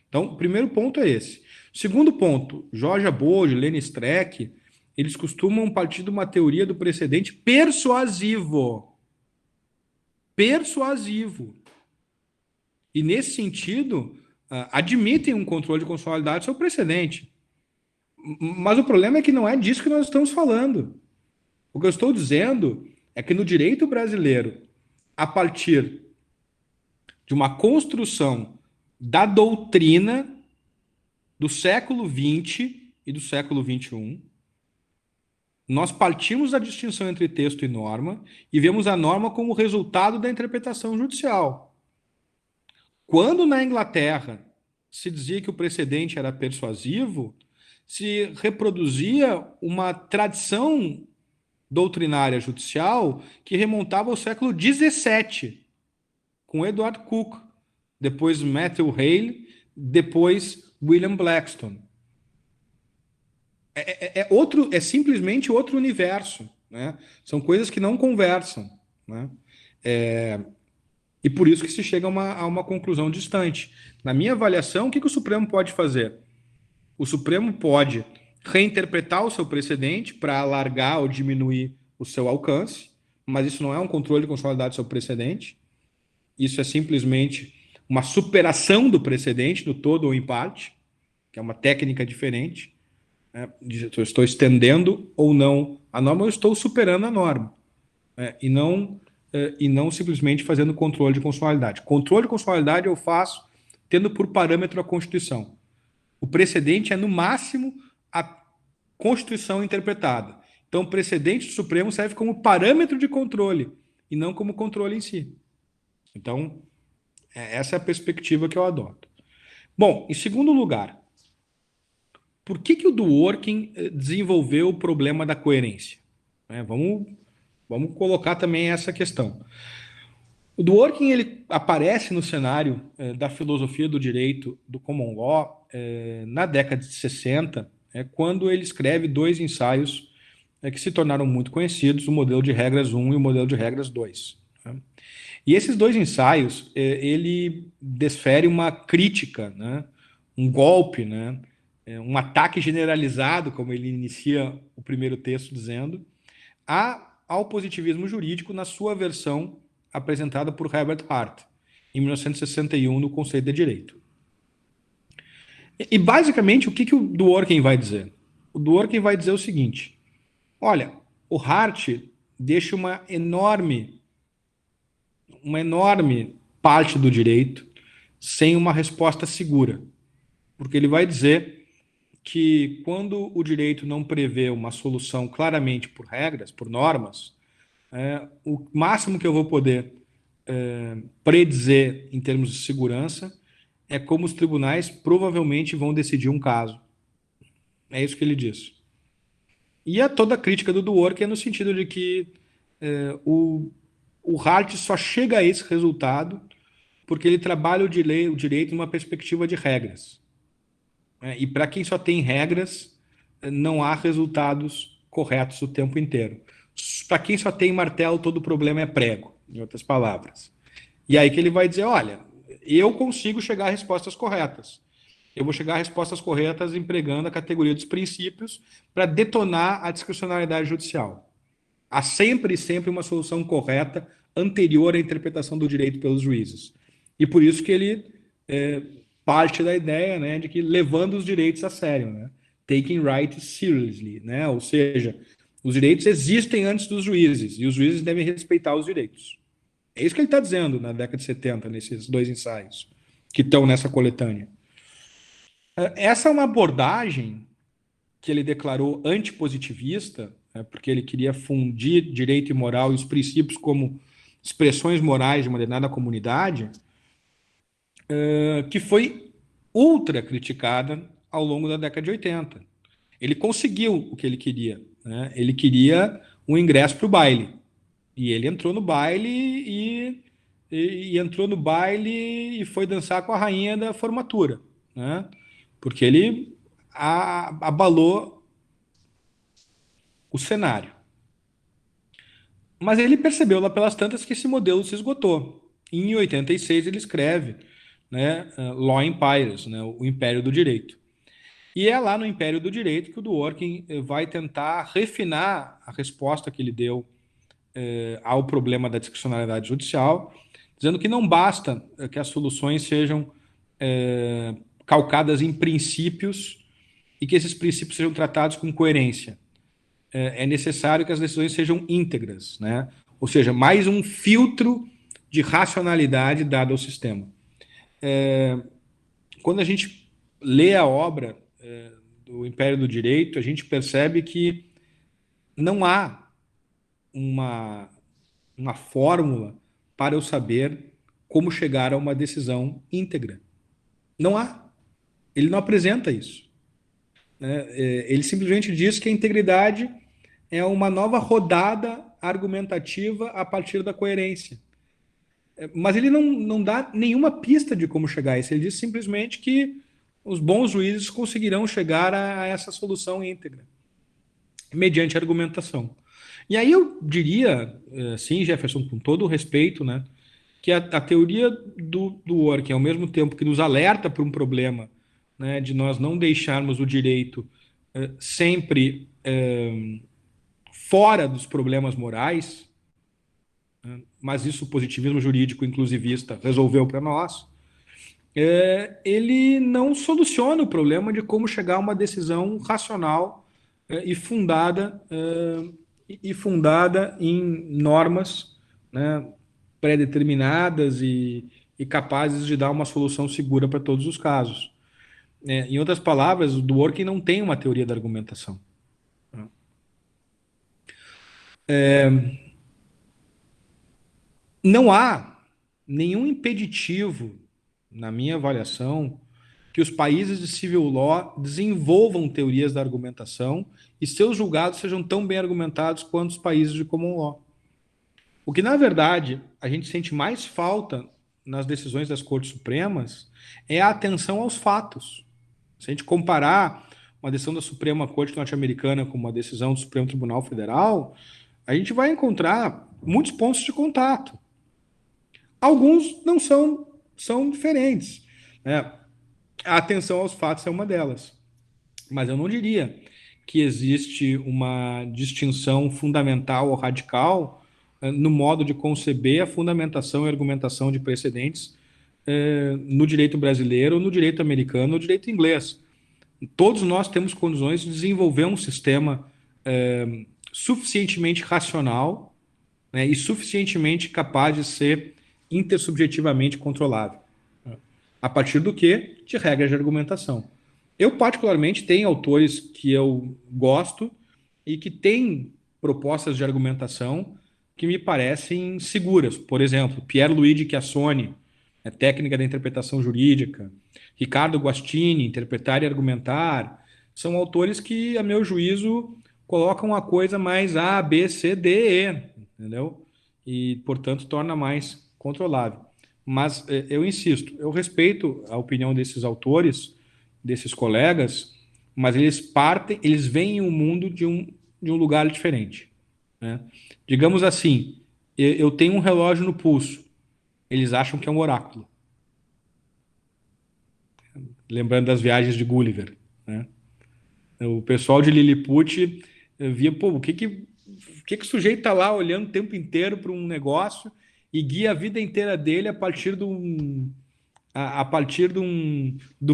Então, o primeiro ponto é esse. Segundo ponto, Jorge Abod, Lenny Streck, eles costumam partir de uma teoria do precedente persuasivo. Persuasivo. E, nesse sentido, admitem um controle de constitucionalidade sobre o precedente. Mas o problema é que não é disso que nós estamos falando. O que eu estou dizendo é que no direito brasileiro, a partir de uma construção da doutrina do século XX e do século XXI, nós partimos da distinção entre texto e norma e vemos a norma como resultado da interpretação judicial. Quando na Inglaterra se dizia que o precedente era persuasivo, se reproduzia uma tradição doutrinária judicial que remontava ao século XVII, com Edward Coke, depois Matthew Hale, depois William Blackstone. É simplesmente outro universo, né? São coisas que não conversam, né? E por isso que se chega a uma conclusão distante. Na minha avaliação, o que o Supremo pode fazer? O Supremo pode reinterpretar o seu precedente para alargar ou diminuir o seu alcance, mas isso não é um controle de constitucionalidade sobre o precedente. Isso é simplesmente uma superação do precedente, no todo ou em parte, que é uma técnica diferente. Eu estou estendendo ou não a norma, eu estou superando a norma. E não simplesmente fazendo controle de constitucionalidade. Controle de constitucionalidade eu faço tendo por parâmetro a Constituição. O precedente é, no máximo, a Constituição interpretada. Então, o precedente do Supremo serve como parâmetro de controle e não como controle em si. Então, essa é a perspectiva que eu adoto. Bom, em segundo lugar, por que o Dworkin desenvolveu o problema da coerência? Vamos Vamos colocar também essa questão. O Dworkin ele aparece no cenário da filosofia do direito do common law na década de 60, quando ele escreve 2 ensaios que se tornaram muito conhecidos, o modelo de regras 1 e o modelo de regras 2. Né? E esses 2 ensaios, ele desfere uma crítica, né? Um golpe, né? Um ataque generalizado, como ele inicia o primeiro texto dizendo, ao positivismo jurídico na sua versão apresentada por Herbert Hart, em 1961, no Conceito de Direito. E basicamente, o que o Dworkin vai dizer? O Dworkin vai dizer o seguinte: olha, o Hart deixa uma enorme parte do direito sem uma resposta segura, porque ele vai dizer que quando o direito não prevê uma solução claramente por regras, por normas, o máximo que eu vou poder predizer em termos de segurança é como os tribunais provavelmente vão decidir um caso. É isso que ele diz. E toda a crítica do Dworkin é no sentido de que o Hart só chega a esse resultado porque ele trabalha o direito numa perspectiva de regras. E para quem só tem regras, não há resultados corretos o tempo inteiro. Para quem só tem martelo, todo problema é prego, em outras palavras. E aí que ele vai dizer, olha, eu consigo chegar a respostas corretas. Eu vou chegar a respostas corretas empregando a categoria dos princípios para detonar a discricionariedade judicial. Há sempre uma solução correta anterior à interpretação do direito pelos juízes. E por isso que ele parte da ideia, né, de que levando os direitos a sério, né? Taking rights seriously, né? Ou seja, os direitos existem antes dos juízes e os juízes devem respeitar os direitos. É isso que ele está dizendo na década de 70, nesses 2 ensaios que estão nessa coletânea. Essa é uma abordagem que ele declarou antipositivista, né, porque ele queria fundir direito e moral e os princípios como expressões morais de uma determinada comunidade, que foi ultra criticada ao longo da década de 80. Ele conseguiu o que ele queria. Né? Ele queria um ingresso para o baile. E ele entrou no baile e foi dançar com a rainha da formatura. Né? Porque ele abalou o cenário. Mas ele percebeu lá pelas tantas que esse modelo se esgotou. Em 86 ele escreve, né, Law Empires, né, o Império do Direito. E é lá no Império do Direito que o Dworkin vai tentar refinar a resposta que ele deu ao problema da discricionariedade judicial, dizendo que não basta que as soluções sejam calcadas em princípios e que esses princípios sejam tratados com coerência. É necessário que as decisões sejam íntegras, né? Ou seja, mais um filtro de racionalidade dado ao sistema. Quando a gente lê a obra do Império do Direito, a gente percebe que não há uma fórmula para eu saber como chegar a uma decisão íntegra. Não há. Ele não apresenta isso. Ele simplesmente diz que a integridade é uma nova rodada argumentativa a partir da coerência. Mas ele não dá nenhuma pista de como chegar a isso. Ele diz simplesmente que os bons juízes conseguirão chegar a essa solução íntegra, mediante argumentação. E aí eu diria, sim, Jefferson, com todo o respeito, né, que a teoria do Dworkin, ao mesmo tempo que nos alerta para um problema, né, de nós não deixarmos o direito sempre fora dos problemas morais, né, mas isso o positivismo jurídico inclusivista resolveu para nós, ele não soluciona o problema de como chegar a uma decisão racional e fundada em normas, né, pré-determinadas e capazes de dar uma solução segura para todos os casos. Em outras palavras, o Dworkin não tem uma teoria da argumentação. Não há nenhum impeditivo, na minha avaliação, que os países de civil law desenvolvam teorias da argumentação e seus julgados sejam tão bem argumentados quanto os países de common law. O que, na verdade, a gente sente mais falta nas decisões das Cortes Supremas é a atenção aos fatos. Se a gente comparar uma decisão da Suprema Corte Norte-Americana com uma decisão do Supremo Tribunal Federal, a gente vai encontrar muitos pontos de contato. Alguns não são diferentes, né? A atenção aos fatos é uma delas. Mas eu não diria que existe uma distinção fundamental ou radical no modo de conceber a fundamentação e argumentação de precedentes no direito brasileiro, no direito americano, no direito inglês. Todos nós temos condições de desenvolver um sistema suficientemente racional, né, e suficientemente capaz de ser intersubjetivamente controlável. A partir do quê? De regras de argumentação. Eu, particularmente, tenho autores que eu gosto e que têm propostas de argumentação que me parecem seguras. Por exemplo, Pierluigi Chiassoni, técnica da interpretação jurídica, Ricardo Guastini, interpretar e argumentar, são autores que, a meu juízo, colocam a coisa mais A, B, C, D, E, entendeu? E, portanto, torna mais controlável. Mas eu insisto, eu respeito a opinião desses autores, desses colegas, mas eles veem o mundo de um lugar diferente, né? Digamos assim, eu tenho um relógio no pulso, eles acham que é um oráculo. Lembrando das viagens de Gulliver, né? O pessoal de Lilliput via, pô, o que o sujeito está lá olhando o tempo inteiro para um negócio e guia a vida inteira dele a partir do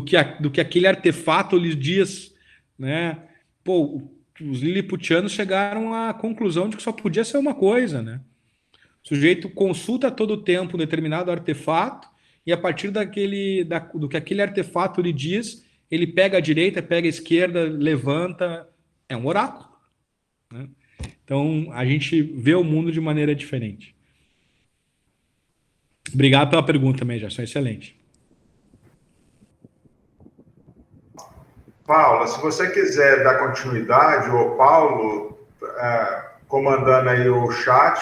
que aquele artefato lhes diz, né? Pô, os liliputianos chegaram à conclusão de que só podia ser uma coisa, né? O sujeito consulta todo o tempo um determinado artefato e a partir do que aquele artefato lhe diz, ele pega a direita, pega a esquerda, levanta. É um oráculo, né? Então, a gente vê o mundo de maneira diferente. Obrigado pela pergunta, Gerson. Excelente. Paula, se você quiser dar continuidade, ou Paulo, comandando aí o chat.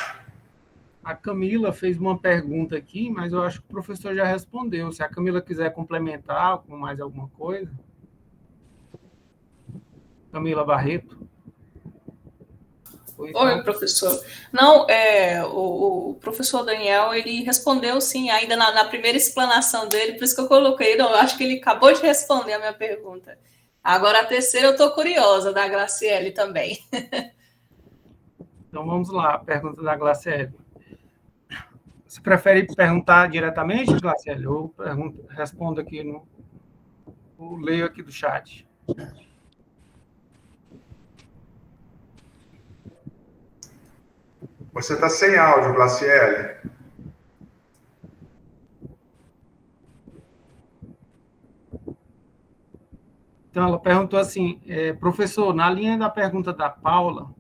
A Camila fez uma pergunta aqui, mas eu acho que o professor já respondeu. Se a Camila quiser complementar com mais alguma coisa. Camila Barreto. Oi, professor. Não, o professor Daniel, ele respondeu sim, ainda na primeira explanação dele, por isso que eu coloquei. Não, eu acho que ele acabou de responder a minha pergunta. Agora a terceira eu estou curiosa, da Graciele também. Então vamos lá, a pergunta da Graciele. Você prefere perguntar diretamente, Graciele, ou respondo aqui ou leio aqui do chat? Você está sem áudio, Graciele. Então, ela perguntou assim, professor, na linha da pergunta da Paula,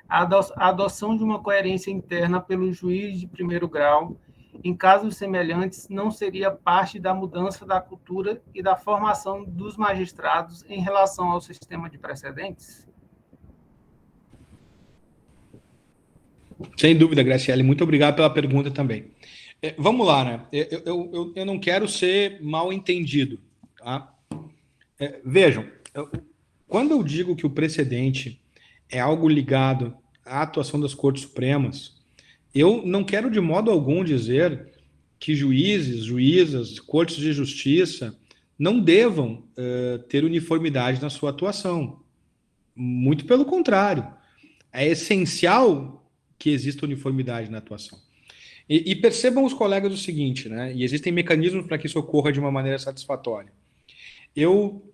a adoção de uma coerência interna pelo juiz de primeiro grau, em casos semelhantes, não seria parte da mudança da cultura e da formação dos magistrados em relação ao sistema de precedentes? Sem dúvida, Graciele. Muito obrigado pela pergunta também. Vamos lá, né? Eu não quero ser mal entendido, tá? Vejam, quando eu digo que o precedente é algo ligado à atuação das Cortes Supremas, eu não quero de modo algum dizer que juízes, juízas, cortes de justiça não devam ter uniformidade na sua atuação. Muito pelo contrário. É essencial que exista uniformidade na atuação. E percebam os colegas o seguinte, né? E existem mecanismos para que isso ocorra de uma maneira satisfatória. Eu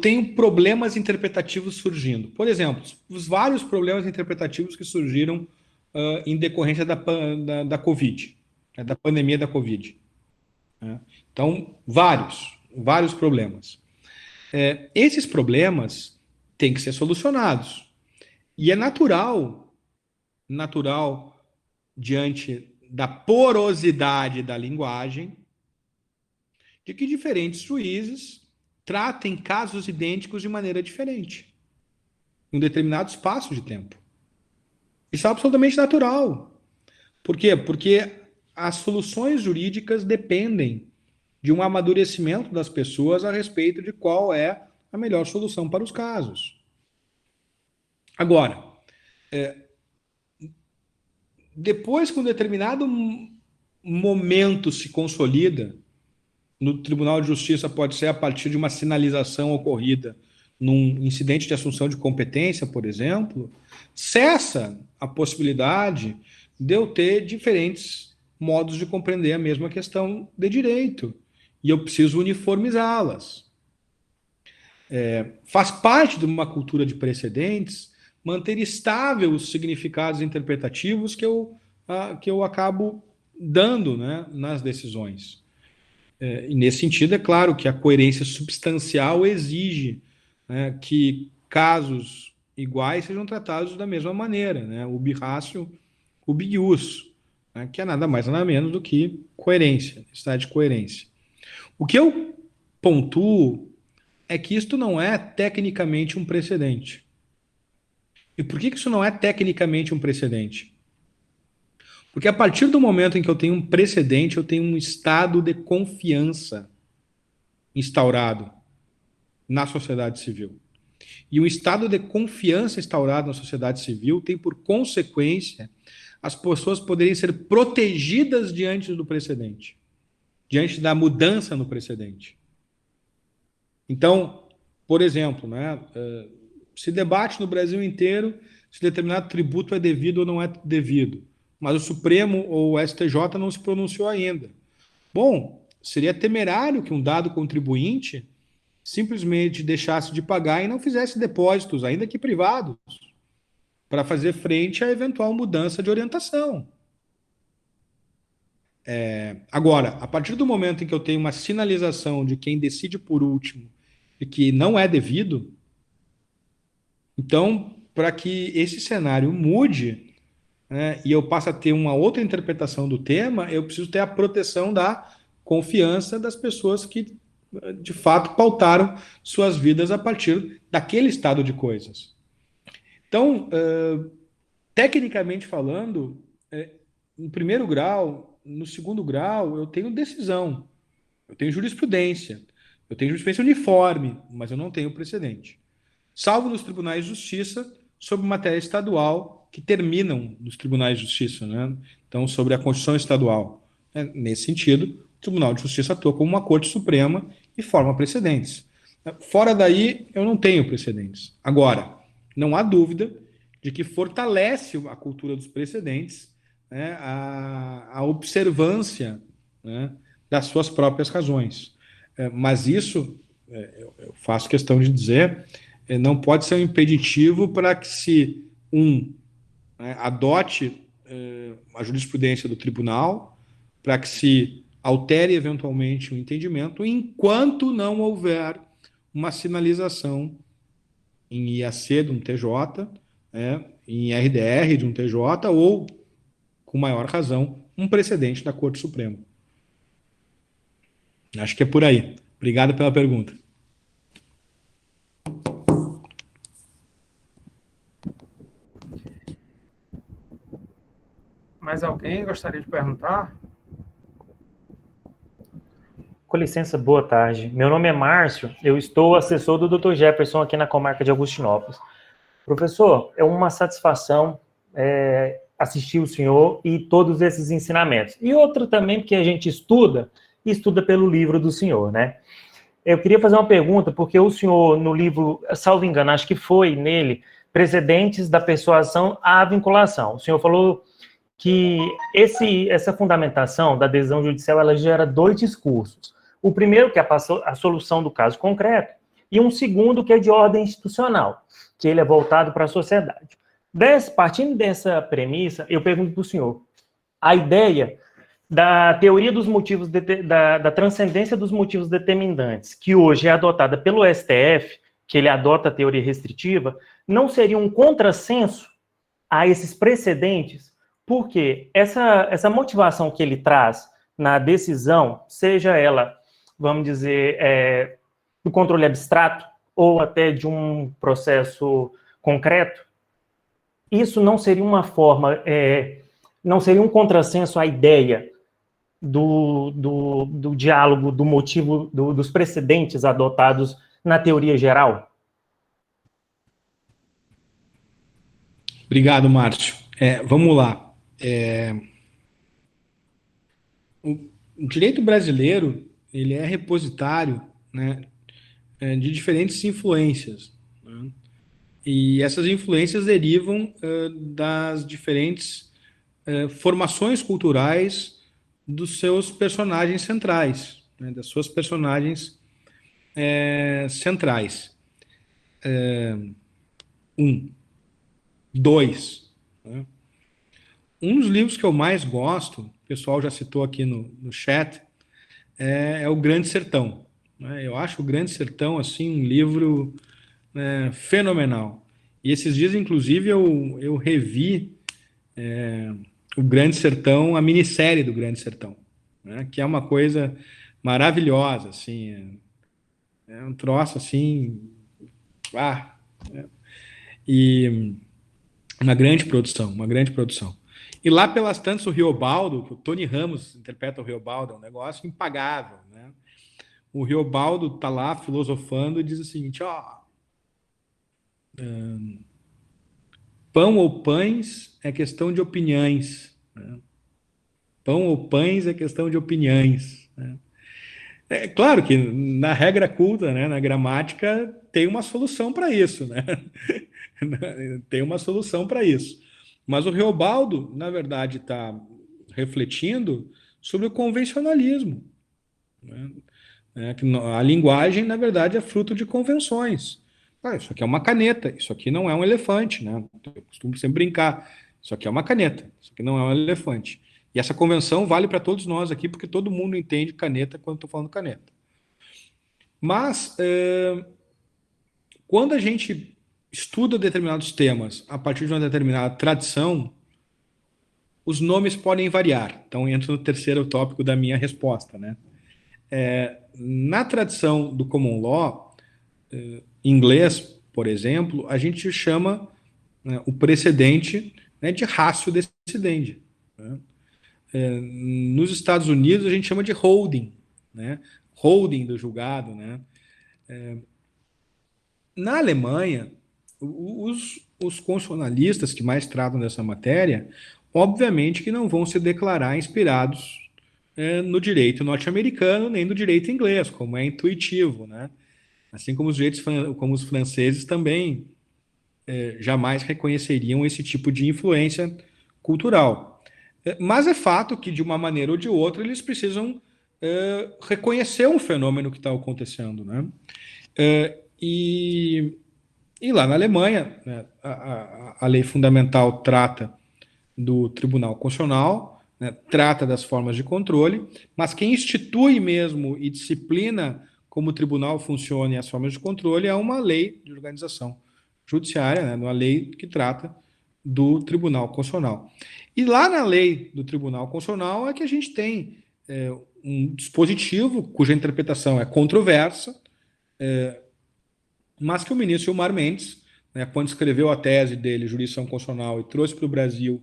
tenho problemas interpretativos surgindo. Por exemplo, os vários problemas interpretativos que surgiram em decorrência da Covid, né, da pandemia da Covid. Né? Então, vários problemas. Esses problemas têm que ser solucionados. E é natural, diante da porosidade da linguagem, de que diferentes juízes tratem casos idênticos de maneira diferente, em um determinado espaço de tempo. Isso é absolutamente natural. Por quê? Porque as soluções jurídicas dependem de um amadurecimento das pessoas a respeito de qual é a melhor solução para os casos. Agora, depois que um determinado momento se consolida, no Tribunal de Justiça pode ser a partir de uma sinalização ocorrida num incidente de assunção de competência, por exemplo, cessa a possibilidade de eu ter diferentes modos de compreender a mesma questão de direito. E eu preciso uniformizá-las. Faz parte de uma cultura de precedentes manter estável os significados interpretativos que eu acabo dando, né, nas decisões. E nesse sentido, é claro que a coerência substancial exige, né, que casos iguais sejam tratados da mesma maneira, né, ubi ratio, ubi ius, né, que é nada mais nada menos do que coerência, necessidade de coerência. O que eu pontuo é que isto não é tecnicamente um precedente. E por que isso não é tecnicamente um precedente? Porque a partir do momento em que eu tenho um precedente, eu tenho um estado de confiança instaurado na sociedade civil. E um estado de confiança instaurado na sociedade civil tem por consequência as pessoas poderem ser protegidas diante do precedente, diante da mudança no precedente. Então, por exemplo, né, se debate no Brasil inteiro se determinado tributo é devido ou não é devido, mas o Supremo ou o STJ não se pronunciou ainda. Bom, seria temerário que um dado contribuinte simplesmente deixasse de pagar e não fizesse depósitos, ainda que privados, para fazer frente à eventual mudança de orientação. Agora, a partir do momento em que eu tenho uma sinalização de quem decide por último e que não é devido, então, para que esse cenário mude, né, e eu passe a ter uma outra interpretação do tema, eu preciso ter a proteção da confiança das pessoas que, de fato, pautaram suas vidas a partir daquele estado de coisas. Então, tecnicamente falando, no primeiro grau, no segundo grau, eu tenho decisão, eu tenho jurisprudência uniforme, mas eu não tenho precedente. Salvo nos tribunais de justiça, sobre matéria estadual, que terminam nos tribunais de justiça, né? Então, sobre a Constituição estadual. Nesse sentido, o Tribunal de Justiça atua como uma Corte Suprema e forma precedentes. Fora daí, eu não tenho precedentes. Agora, não há dúvida de que fortalece a cultura dos precedentes, né, a observância, né, das suas próprias razões. Mas isso, eu faço questão de dizer, não pode ser um impeditivo para que se adote a jurisprudência do tribunal, para que se altere eventualmente o entendimento, enquanto não houver uma sinalização em IAC de um TJ, em RDR de um TJ, ou, com maior razão, um precedente da Corte Suprema. Acho que é por aí. Obrigado pela pergunta. Mais alguém gostaria de perguntar? Com licença, boa tarde. Meu nome é Márcio, eu estou assessor do Dr. Jefferson aqui na comarca de Augustinópolis. Professor, é uma satisfação assistir o senhor e todos esses ensinamentos. E outro também, porque a gente estuda pelo livro do senhor, né? Eu queria fazer uma pergunta, porque o senhor, no livro, salvo engano, acho que foi nele, Precedentes da Persuasão à Vinculação. O senhor falou que essa fundamentação da decisão judicial, ela gera dois discursos. O primeiro, que é a solução do caso concreto, e um segundo, que é de ordem institucional, que ele é voltado para a sociedade. Partindo dessa premissa, eu pergunto para o senhor, a ideia da teoria dos motivos, da transcendência dos motivos determinantes, que hoje é adotada pelo STF, que ele adota a teoria restritiva, não seria um contrassenso a esses precedentes? Porque essa motivação que ele traz na decisão, seja ela, vamos dizer, do controle abstrato ou até de um processo concreto, isso não seria uma forma, não seria um contrassenso à ideia do diálogo, do motivo, dos precedentes adotados na teoria geral? Obrigado, Márcio. Vamos lá. O direito brasileiro, ele é repositário, né, de diferentes influências, né? E essas influências derivam das diferentes formações culturais dos seus personagens centrais, né, das suas personagens centrais. Dois. Né? Um dos livros que eu mais gosto, o pessoal já citou aqui no chat, é O Grande Sertão. Né? Eu acho O Grande Sertão assim, um livro fenomenal. E esses dias, inclusive, eu revi O Grande Sertão, a minissérie do Grande Sertão, né? Que é uma coisa maravilhosa, assim, é um troço assim, e uma grande produção. E lá pelas tantas, o Riobaldo, que o Tony Ramos interpreta o Riobaldo, é um negócio impagável, né? O Riobaldo está lá filosofando e diz o seguinte, pão ou pães é questão de opiniões, né? Pão ou pães é questão de opiniões, né? É claro que na regra culta, né, na gramática, tem uma solução para isso, né? Tem uma solução para isso. Mas o Riobaldo, na verdade, está refletindo sobre o convencionalismo, né? Que a linguagem, na verdade, é fruto de convenções. Isso aqui é uma caneta, isso aqui não é um elefante, né? Eu costumo sempre brincar. Isso aqui é uma caneta, isso aqui não é um elefante. E essa convenção vale para todos nós aqui, porque todo mundo entende caneta quando estou falando caneta. Mas, quando a gente estuda determinados temas a partir de uma determinada tradição, os nomes podem variar. Então, entro no terceiro tópico da minha resposta, né? Na tradição do common law, em inglês, por exemplo, a gente chama, né, o precedente, né, de ratio decidendi, né? Nos Estados Unidos, a gente chama de holding, né? Holding do julgado, né? Na Alemanha, os constitucionalistas que mais tratam dessa matéria, obviamente que não vão se declarar inspirados no direito norte-americano nem no direito inglês, como é intuitivo, né? Assim como os franceses também jamais reconheceriam esse tipo de influência cultural. Mas é fato que, de uma maneira ou de outra, eles precisam reconhecer um fenômeno que está acontecendo, né? E lá na Alemanha, né, a lei fundamental trata do Tribunal Constitucional, né, trata das formas de controle, mas quem institui mesmo e disciplina como o tribunal funciona e as formas de controle é uma lei de organização judiciária, né, uma lei que trata do Tribunal Constitucional. E lá na lei do Tribunal Constitucional é que a gente tem um dispositivo cuja interpretação é controversa, mas que o ministro Gilmar Mendes, né, quando escreveu a tese dele, Jurisdição Constitucional, e trouxe para o Brasil,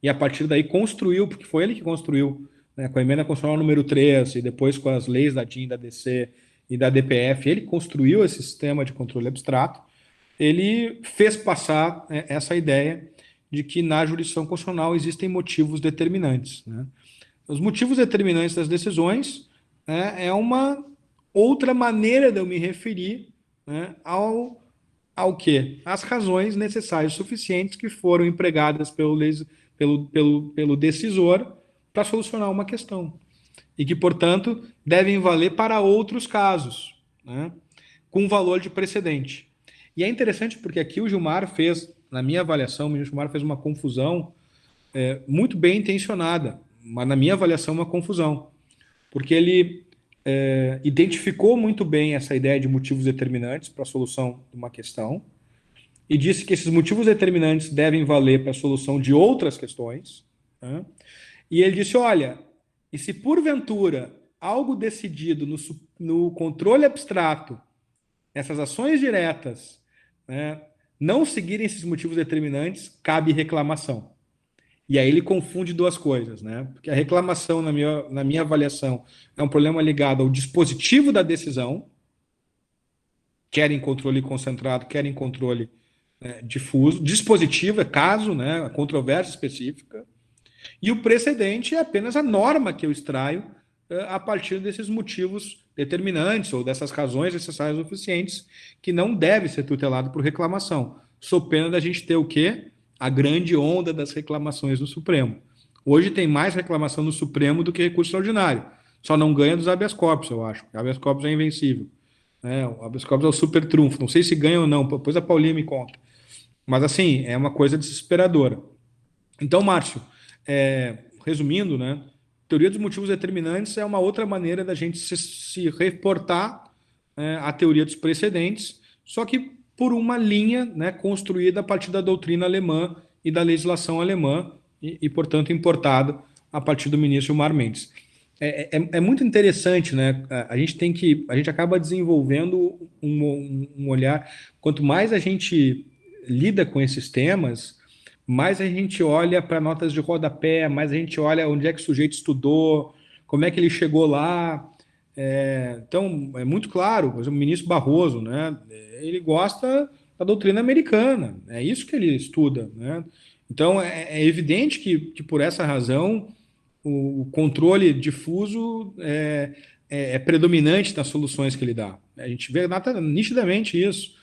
e a partir daí construiu, porque foi ele que construiu, né, com a emenda constitucional número 3, e depois com as leis da DIN, da DC e da DPF, ele construiu esse sistema de controle abstrato, ele fez passar essa ideia de que na jurisdição constitucional existem motivos determinantes, né? Os motivos determinantes das decisões, né, é uma outra maneira de eu me referir, né, ao quê? As razões necessárias suficientes que foram empregadas pelo decisor para solucionar uma questão. E que, portanto, devem valer para outros casos, né, com valor de precedente. E é interessante porque aqui o Gilmar fez, na minha avaliação, o ministro Gilmar fez uma confusão muito bem intencionada, mas na minha avaliação uma confusão, porque ele identificou muito bem essa ideia de motivos determinantes para a solução de uma questão e disse que esses motivos determinantes devem valer para a solução de outras questões, né? E ele disse, olha, e se porventura algo decidido no controle abstrato, essas ações diretas, né, não seguirem esses motivos determinantes, cabe reclamação. E aí ele confunde duas coisas, né? Porque a reclamação, na minha avaliação, é um problema ligado ao dispositivo da decisão, querem controle concentrado, querem controle difuso. Dispositivo é caso, né? Controvérsia específica. E o precedente é apenas a norma que eu extraio a partir desses motivos determinantes ou dessas razões necessárias ou suficientes que não deve ser tutelado por reclamação. Sou pena da gente ter o quê? A grande onda das reclamações no Supremo. Hoje tem mais reclamação no Supremo do que recurso extraordinário. Só não ganha dos habeas corpus, eu acho. O habeas corpus é invencível. O habeas corpus é o super trunfo. Não sei se ganha ou não, depois a Paulinha me conta. Mas, assim, é uma coisa desesperadora. Então, Márcio, resumindo, né, teoria dos motivos determinantes é uma outra maneira da gente se reportar à teoria dos precedentes, só que por uma linha, né, construída a partir da doutrina alemã e da legislação alemã e portanto, importada a partir do ministro Gilmar Mendes. É muito interessante, né? A gente acaba desenvolvendo um olhar. Quanto mais a gente lida com esses temas, mais a gente olha para notas de rodapé, mais a gente olha onde é que o sujeito estudou, como é que ele chegou lá. Então, é muito claro, por exemplo, o ministro Barroso, né? Ele gosta da doutrina americana, é isso que ele estuda, né? Então, é evidente que por essa razão, o controle difuso é predominante nas soluções que ele dá. A gente vê nitidamente isso.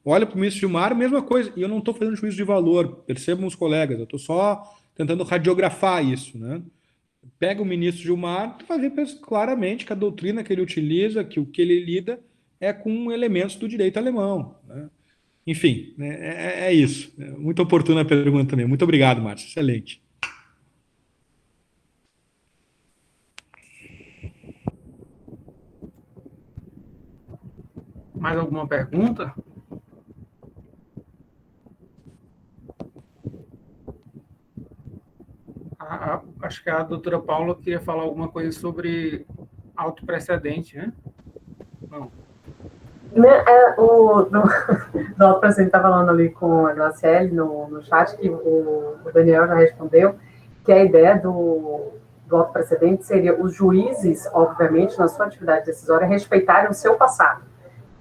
Olha para o ministro Gilmar, mesma coisa. E eu não estou fazendo juízo de valor, percebam os colegas, eu estou só tentando radiografar isso, né? Pega o ministro Gilmar, tu vai ver claramente que a doutrina que ele utiliza, que o que ele lida, é com elementos do direito alemão, né? Enfim, é isso. Muito oportuna a pergunta também. Muito obrigado, Márcio. Excelente. Mais alguma pergunta? Acho que a doutora Paula queria falar alguma coisa sobre autoprecedente, né? Não. O auto-precedente está falando ali com a Glaciele no chat, que o Daniel já respondeu, que a ideia do auto-precedente seria os juízes, obviamente, na sua atividade decisória, respeitarem o seu passado.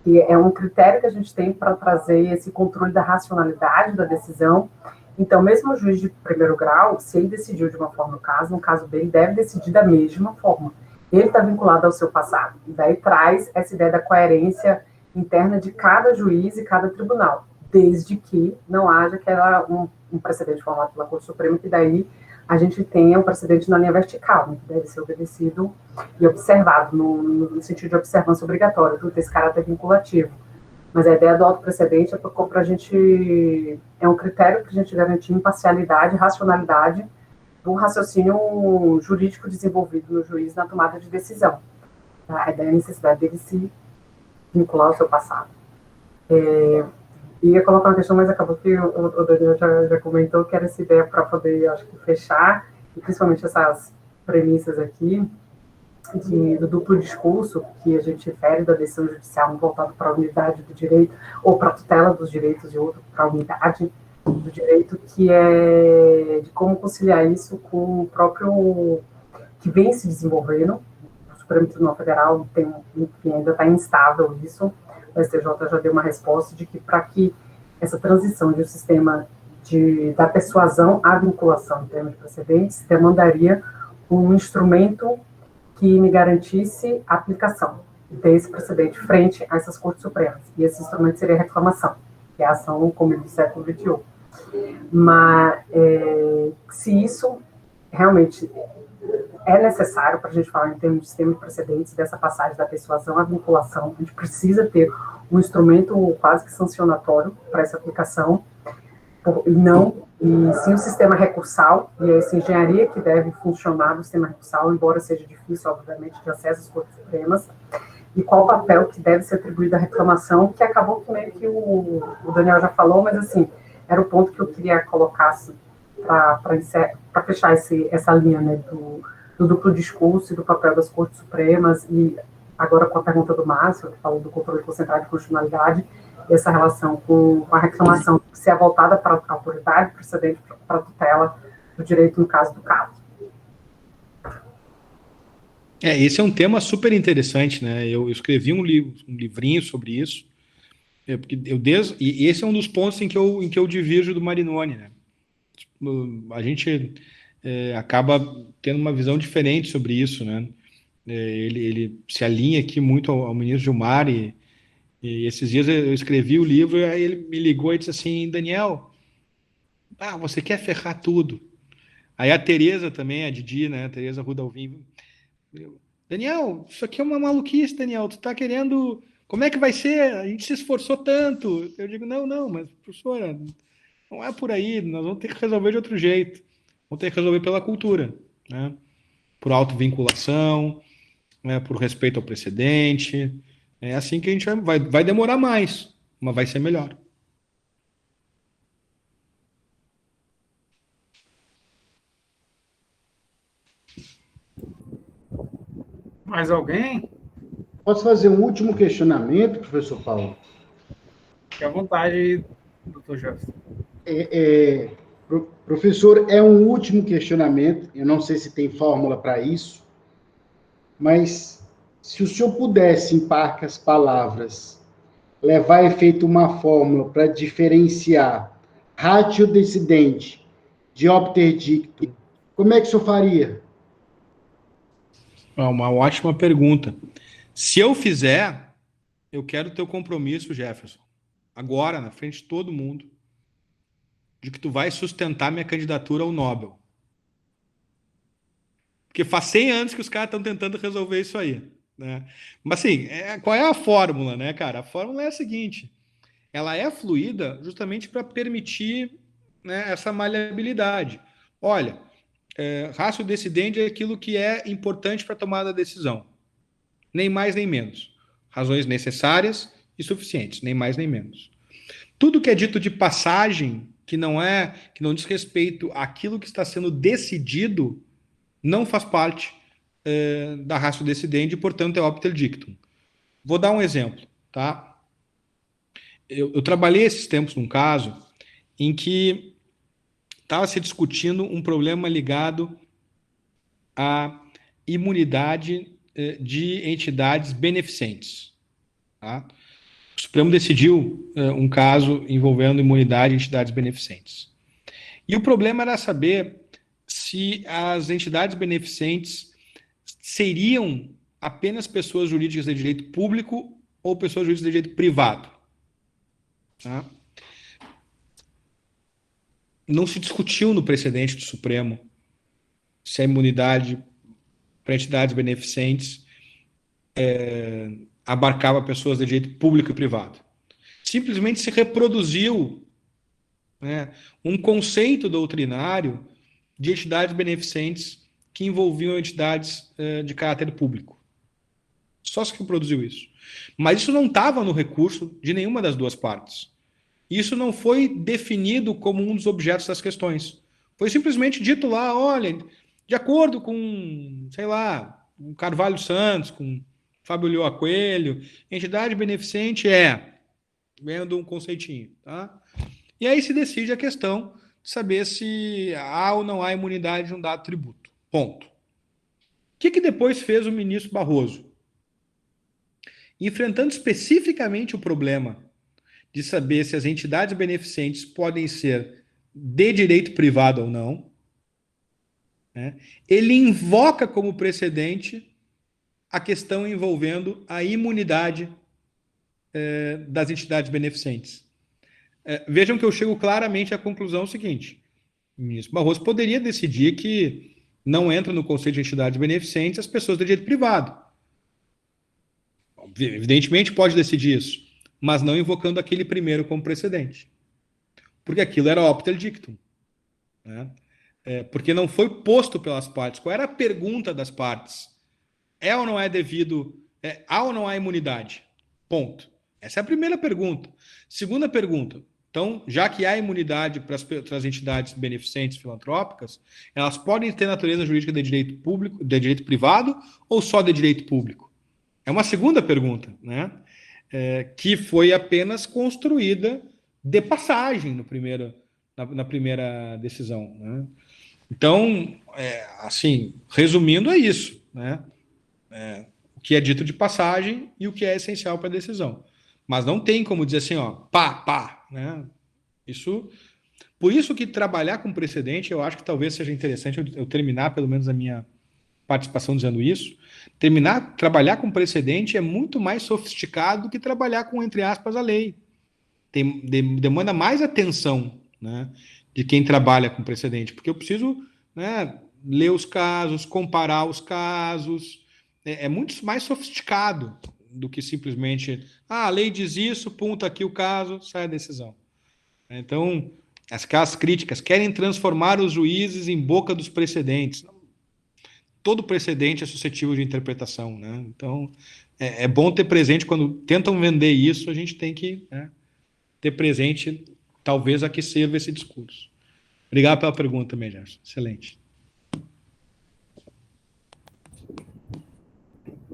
E é um critério que a gente tem para trazer esse controle da racionalidade da decisão. Então, mesmo o juiz de primeiro grau, se ele decidiu de uma forma no caso dele, deve decidir da mesma forma. Ele está vinculado ao seu passado. E daí traz essa ideia da coerência interna de cada juiz e cada tribunal, desde que não haja um precedente formado pela Corte Suprema, que daí a gente tenha um precedente na linha vertical, né, que deve ser obedecido e observado, no sentido de observância obrigatória, tudo esse caráter vinculativo. Mas a ideia do autoprecedente para a gente, é um critério para a gente garantir imparcialidade, racionalidade do raciocínio jurídico desenvolvido no juiz na tomada de decisão. A ideia é a necessidade dele se vincular ao seu passado. Ia colocar uma questão, mas acabou que o Daniel já comentou que era essa ideia para poder, acho que, fechar, e principalmente essas premissas aqui, do duplo discurso que a gente refere da decisão judicial, um voltado para a unidade do direito, ou para a tutela dos direitos, e outro para a unidade do direito, que é de como conciliar isso com o próprio que vem se desenvolvendo. O Supremo Tribunal Federal ainda está instável isso. O STJ já deu uma resposta de que para que essa transição de um sistema da persuasão à vinculação em termos de precedentes demandaria um instrumento que me garantisse a aplicação desse precedente frente a essas Cortes Supremas. E esse instrumento seria a reclamação, que é a ação como do século XXI. Mas se isso realmente é necessário para a gente falar em termos de sistema de precedentes, dessa passagem da persuasão à vinculação, a gente precisa ter um instrumento quase que sancionatório para essa aplicação, e sim o sistema recursal, e essa engenharia que deve funcionar do sistema recursal, embora seja difícil, obviamente, de acesso às Cortes Supremas, e qual o papel que deve ser atribuído à reclamação, que acabou que meio que o Daniel já falou, mas assim, era o ponto que eu queria colocar assim, para fechar essa linha, né, do duplo discurso e do papel das Cortes Supremas, e agora com a pergunta do Márcio, que falou do controle concentrado de constitucionalidade, e essa relação com a reclamação se é voltada para a autoridade precedente para a tutela do direito no caso do caso. Esse é um tema super interessante, né? Eu escrevi um livrinho sobre isso, e esse é um dos pontos em que eu divirjo do Marinoni, né? A gente acaba tendo uma visão diferente sobre isso, né? Ele se alinha aqui muito ao ministro Gilmar, e esses dias eu escrevi o livro, e aí ele me ligou e disse assim: Daniel, você quer ferrar tudo. Aí a Tereza também, a Didi, né? A Tereza Rudalvin, Daniel, isso aqui é uma maluquice, Daniel, tu tá querendo... Como é que vai ser? A gente se esforçou tanto. Eu digo, não, mas, professora, não é por aí, nós vamos ter que resolver de outro jeito. Vamos ter que resolver pela cultura, né? Por autovinculação, né? Por respeito ao precedente. É assim que a gente vai demorar mais, mas vai ser melhor. Mais alguém? Posso fazer um último questionamento, professor Paulo? Fique à vontade, doutor Jefferson. Professor, é um último questionamento, eu não sei se tem fórmula para isso, mas se o senhor pudesse, em parcas palavras, levar a efeito uma fórmula para diferenciar ratio decidente de obter dictum, como é que o senhor faria? Uma ótima pergunta. Se eu fizer, eu quero ter o compromisso, Jefferson, agora, na frente de todo mundo, de que tu vai sustentar minha candidatura ao Nobel. Porque faz 100 anos que os caras estão tentando resolver isso aí, né? Mas assim, qual é a fórmula, né, cara? A fórmula é a seguinte: ela é fluida justamente para permitir, né, essa maleabilidade. Olha, ratio decidente é aquilo que é importante para a tomada da decisão. Nem mais nem menos. Razões necessárias e suficientes, nem mais nem menos. Tudo que é dito de passagem, que não diz respeito àquilo que está sendo decidido, não faz parte da ratio decidente e, portanto, é obter dictum. Vou dar um exemplo, tá? Eu trabalhei esses tempos num caso em que estava se discutindo um problema ligado à imunidade de entidades beneficentes. Tá? O Supremo decidiu um caso envolvendo imunidade de entidades beneficentes. E o problema era saber se as entidades beneficentes seriam apenas pessoas jurídicas de direito público ou pessoas jurídicas de direito privado. Tá? Não se discutiu no precedente do Supremo se a imunidade para entidades beneficentes abarcava pessoas de direito público e privado. Simplesmente se reproduziu, né, um conceito doutrinário de entidades beneficentes que envolviam entidades de caráter público. Só se reproduziu isso. Mas isso não estava no recurso de nenhuma das duas partes. Isso não foi definido como um dos objetos das questões. Foi simplesmente dito lá, olha, de acordo com, sei lá, o Carvalho Santos, com Fábio Lioa Coelho, entidade beneficente vendo um conceitinho, tá? E aí se decide a questão de saber se há ou não há imunidade de um dado tributo. Ponto. O que depois fez o ministro Barroso? Enfrentando especificamente o problema de saber se as entidades beneficentes podem ser de direito privado ou não, né? Ele invoca como precedente a questão envolvendo a imunidade das entidades beneficentes. Vejam que eu chego claramente à conclusão seguinte: o ministro Barroso poderia decidir que não entra no conceito de entidades beneficentes as pessoas de direito privado. Evidentemente pode decidir isso, mas não invocando aquele primeiro como precedente. Porque aquilo era obter dictum, né? Porque não foi posto pelas partes. Qual era a pergunta das partes? É ou não é devido? Há ou não há imunidade? Ponto. Essa é a primeira pergunta. Segunda pergunta. Então, já que há imunidade para as entidades beneficentes filantrópicas, elas podem ter natureza jurídica de direito público, de direito privado ou só de direito público? é uma segunda pergunta, né? Que foi apenas construída de passagem na primeira decisão, né? Então, assim, resumindo, é isso, né? O que é dito de passagem e o que é essencial para a decisão. Mas não tem como dizer assim, ó, pá, né? Por isso que trabalhar com precedente, eu acho que talvez seja interessante eu terminar, pelo menos a minha participação dizendo isso. Trabalhar com precedente é muito mais sofisticado do que trabalhar com, entre aspas, a lei. Demanda mais atenção, né, de quem trabalha com precedente, porque eu preciso, né, ler os casos, comparar os casos. É muito mais sofisticado do que simplesmente, a lei diz isso, ponta aqui o caso, sai a decisão. Então, as críticas querem transformar os juízes em boca dos precedentes. Todo precedente é suscetível de interpretação, né? Então, é bom ter presente, quando tentam vender isso, a gente tem que, né, ter presente, talvez, a que sirva esse discurso. Obrigado pela pergunta, Gerson. Excelente.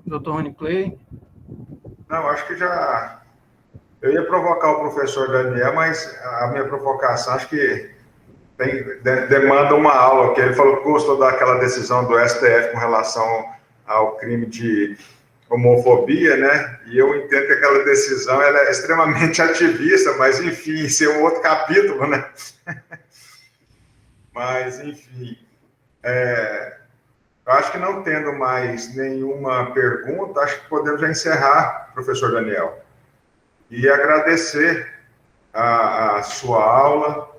Dr. Rony Clay? Não, acho que já... Eu ia provocar o professor Daniel, mas a minha provocação acho que demanda uma aula, que ele falou que gostou daquela decisão do STF com relação ao crime de homofobia, né? E eu entendo que aquela decisão ela é extremamente ativista, mas, enfim, isso é um outro capítulo, né? Mas, enfim, eu acho que não tendo mais nenhuma pergunta, acho que podemos já encerrar, professor Daniel. E agradecer a sua aula.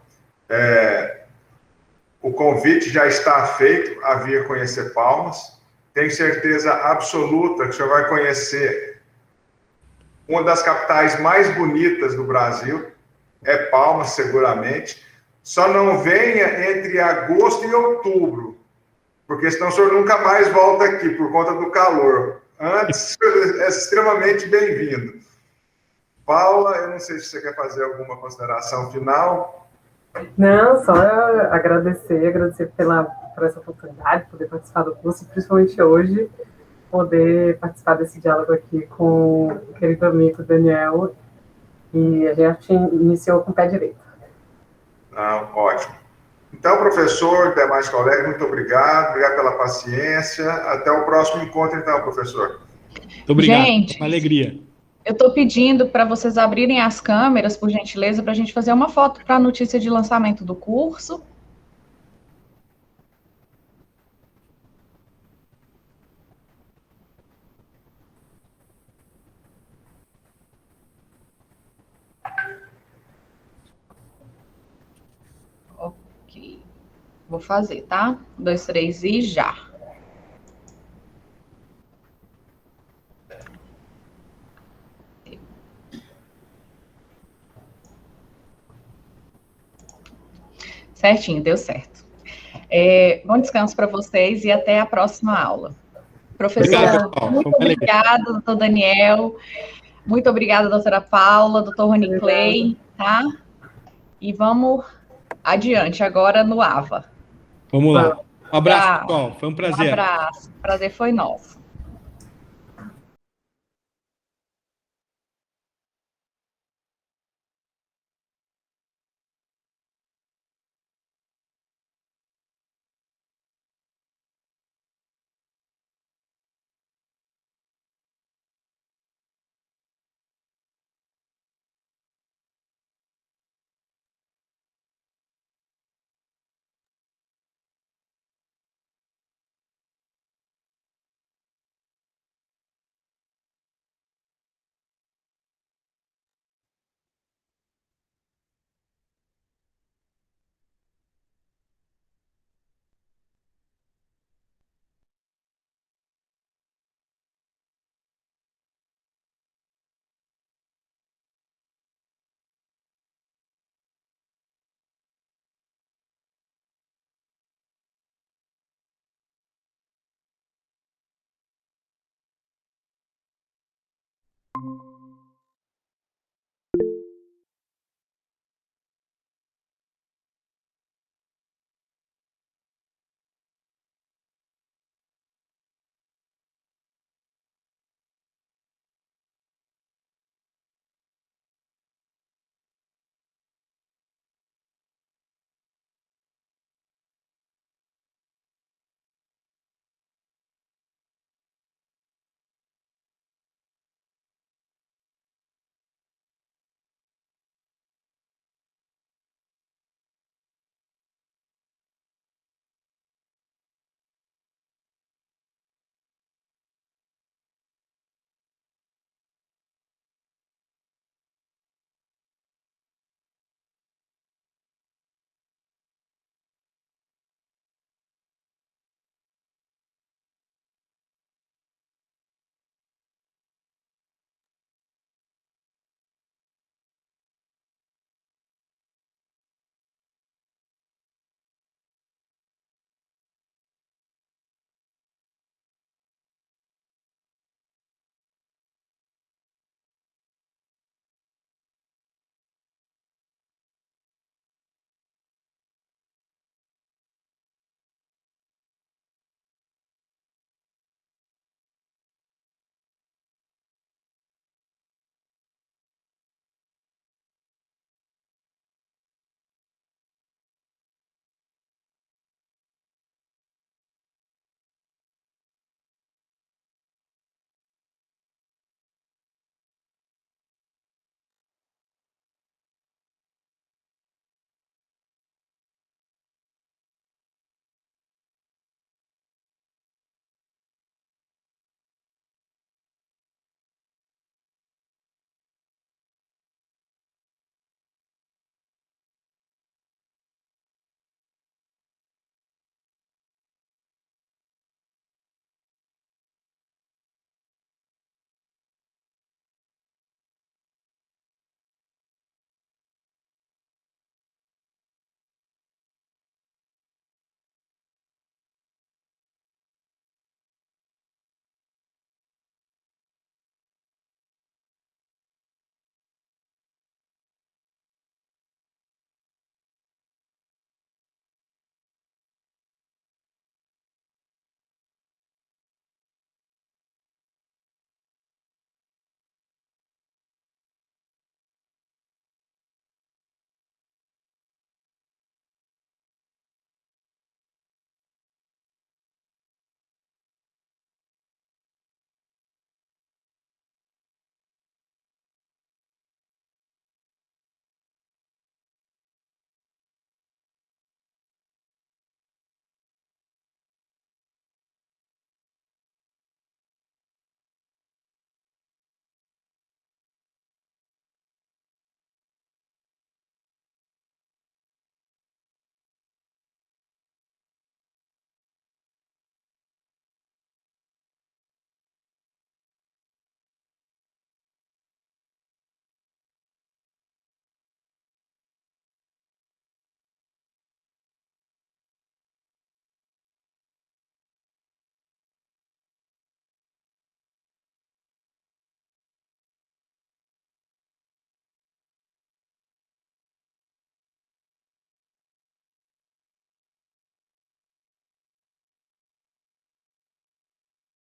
O convite já está feito a vir conhecer Palmas. Tenho certeza absoluta que o senhor vai conhecer uma das capitais mais bonitas do Brasil. É Palmas, seguramente. Só não venha entre agosto e outubro, porque senão o senhor nunca mais volta aqui por conta do calor. Antes, é extremamente bem-vindo. Paula, eu não sei se você quer fazer alguma consideração final. Não, só agradecer por essa oportunidade, poder participar do curso, principalmente hoje, poder participar desse diálogo aqui com o querido amigo Daniel, e a gente iniciou com o pé direito. Ótimo. Então, professor, demais colegas, muito obrigado pela paciência. Até o próximo encontro, então, professor. Muito obrigado. Gente, uma alegria. Eu estou pedindo para vocês abrirem as câmeras, por gentileza, para a gente fazer uma foto para a notícia de lançamento do curso. Ok. Vou fazer, tá? 1, 2, 3 e já. Certinho, deu certo. Bom descanso para vocês e até a próxima aula. Professor, muito obrigada, doutor Daniel. Muito obrigada, doutora Paula, doutor Rony Clay, tá? E vamos adiante agora no AVA. Vamos lá. Um abraço, pessoal. Foi um prazer. Um abraço. Prazer foi nosso.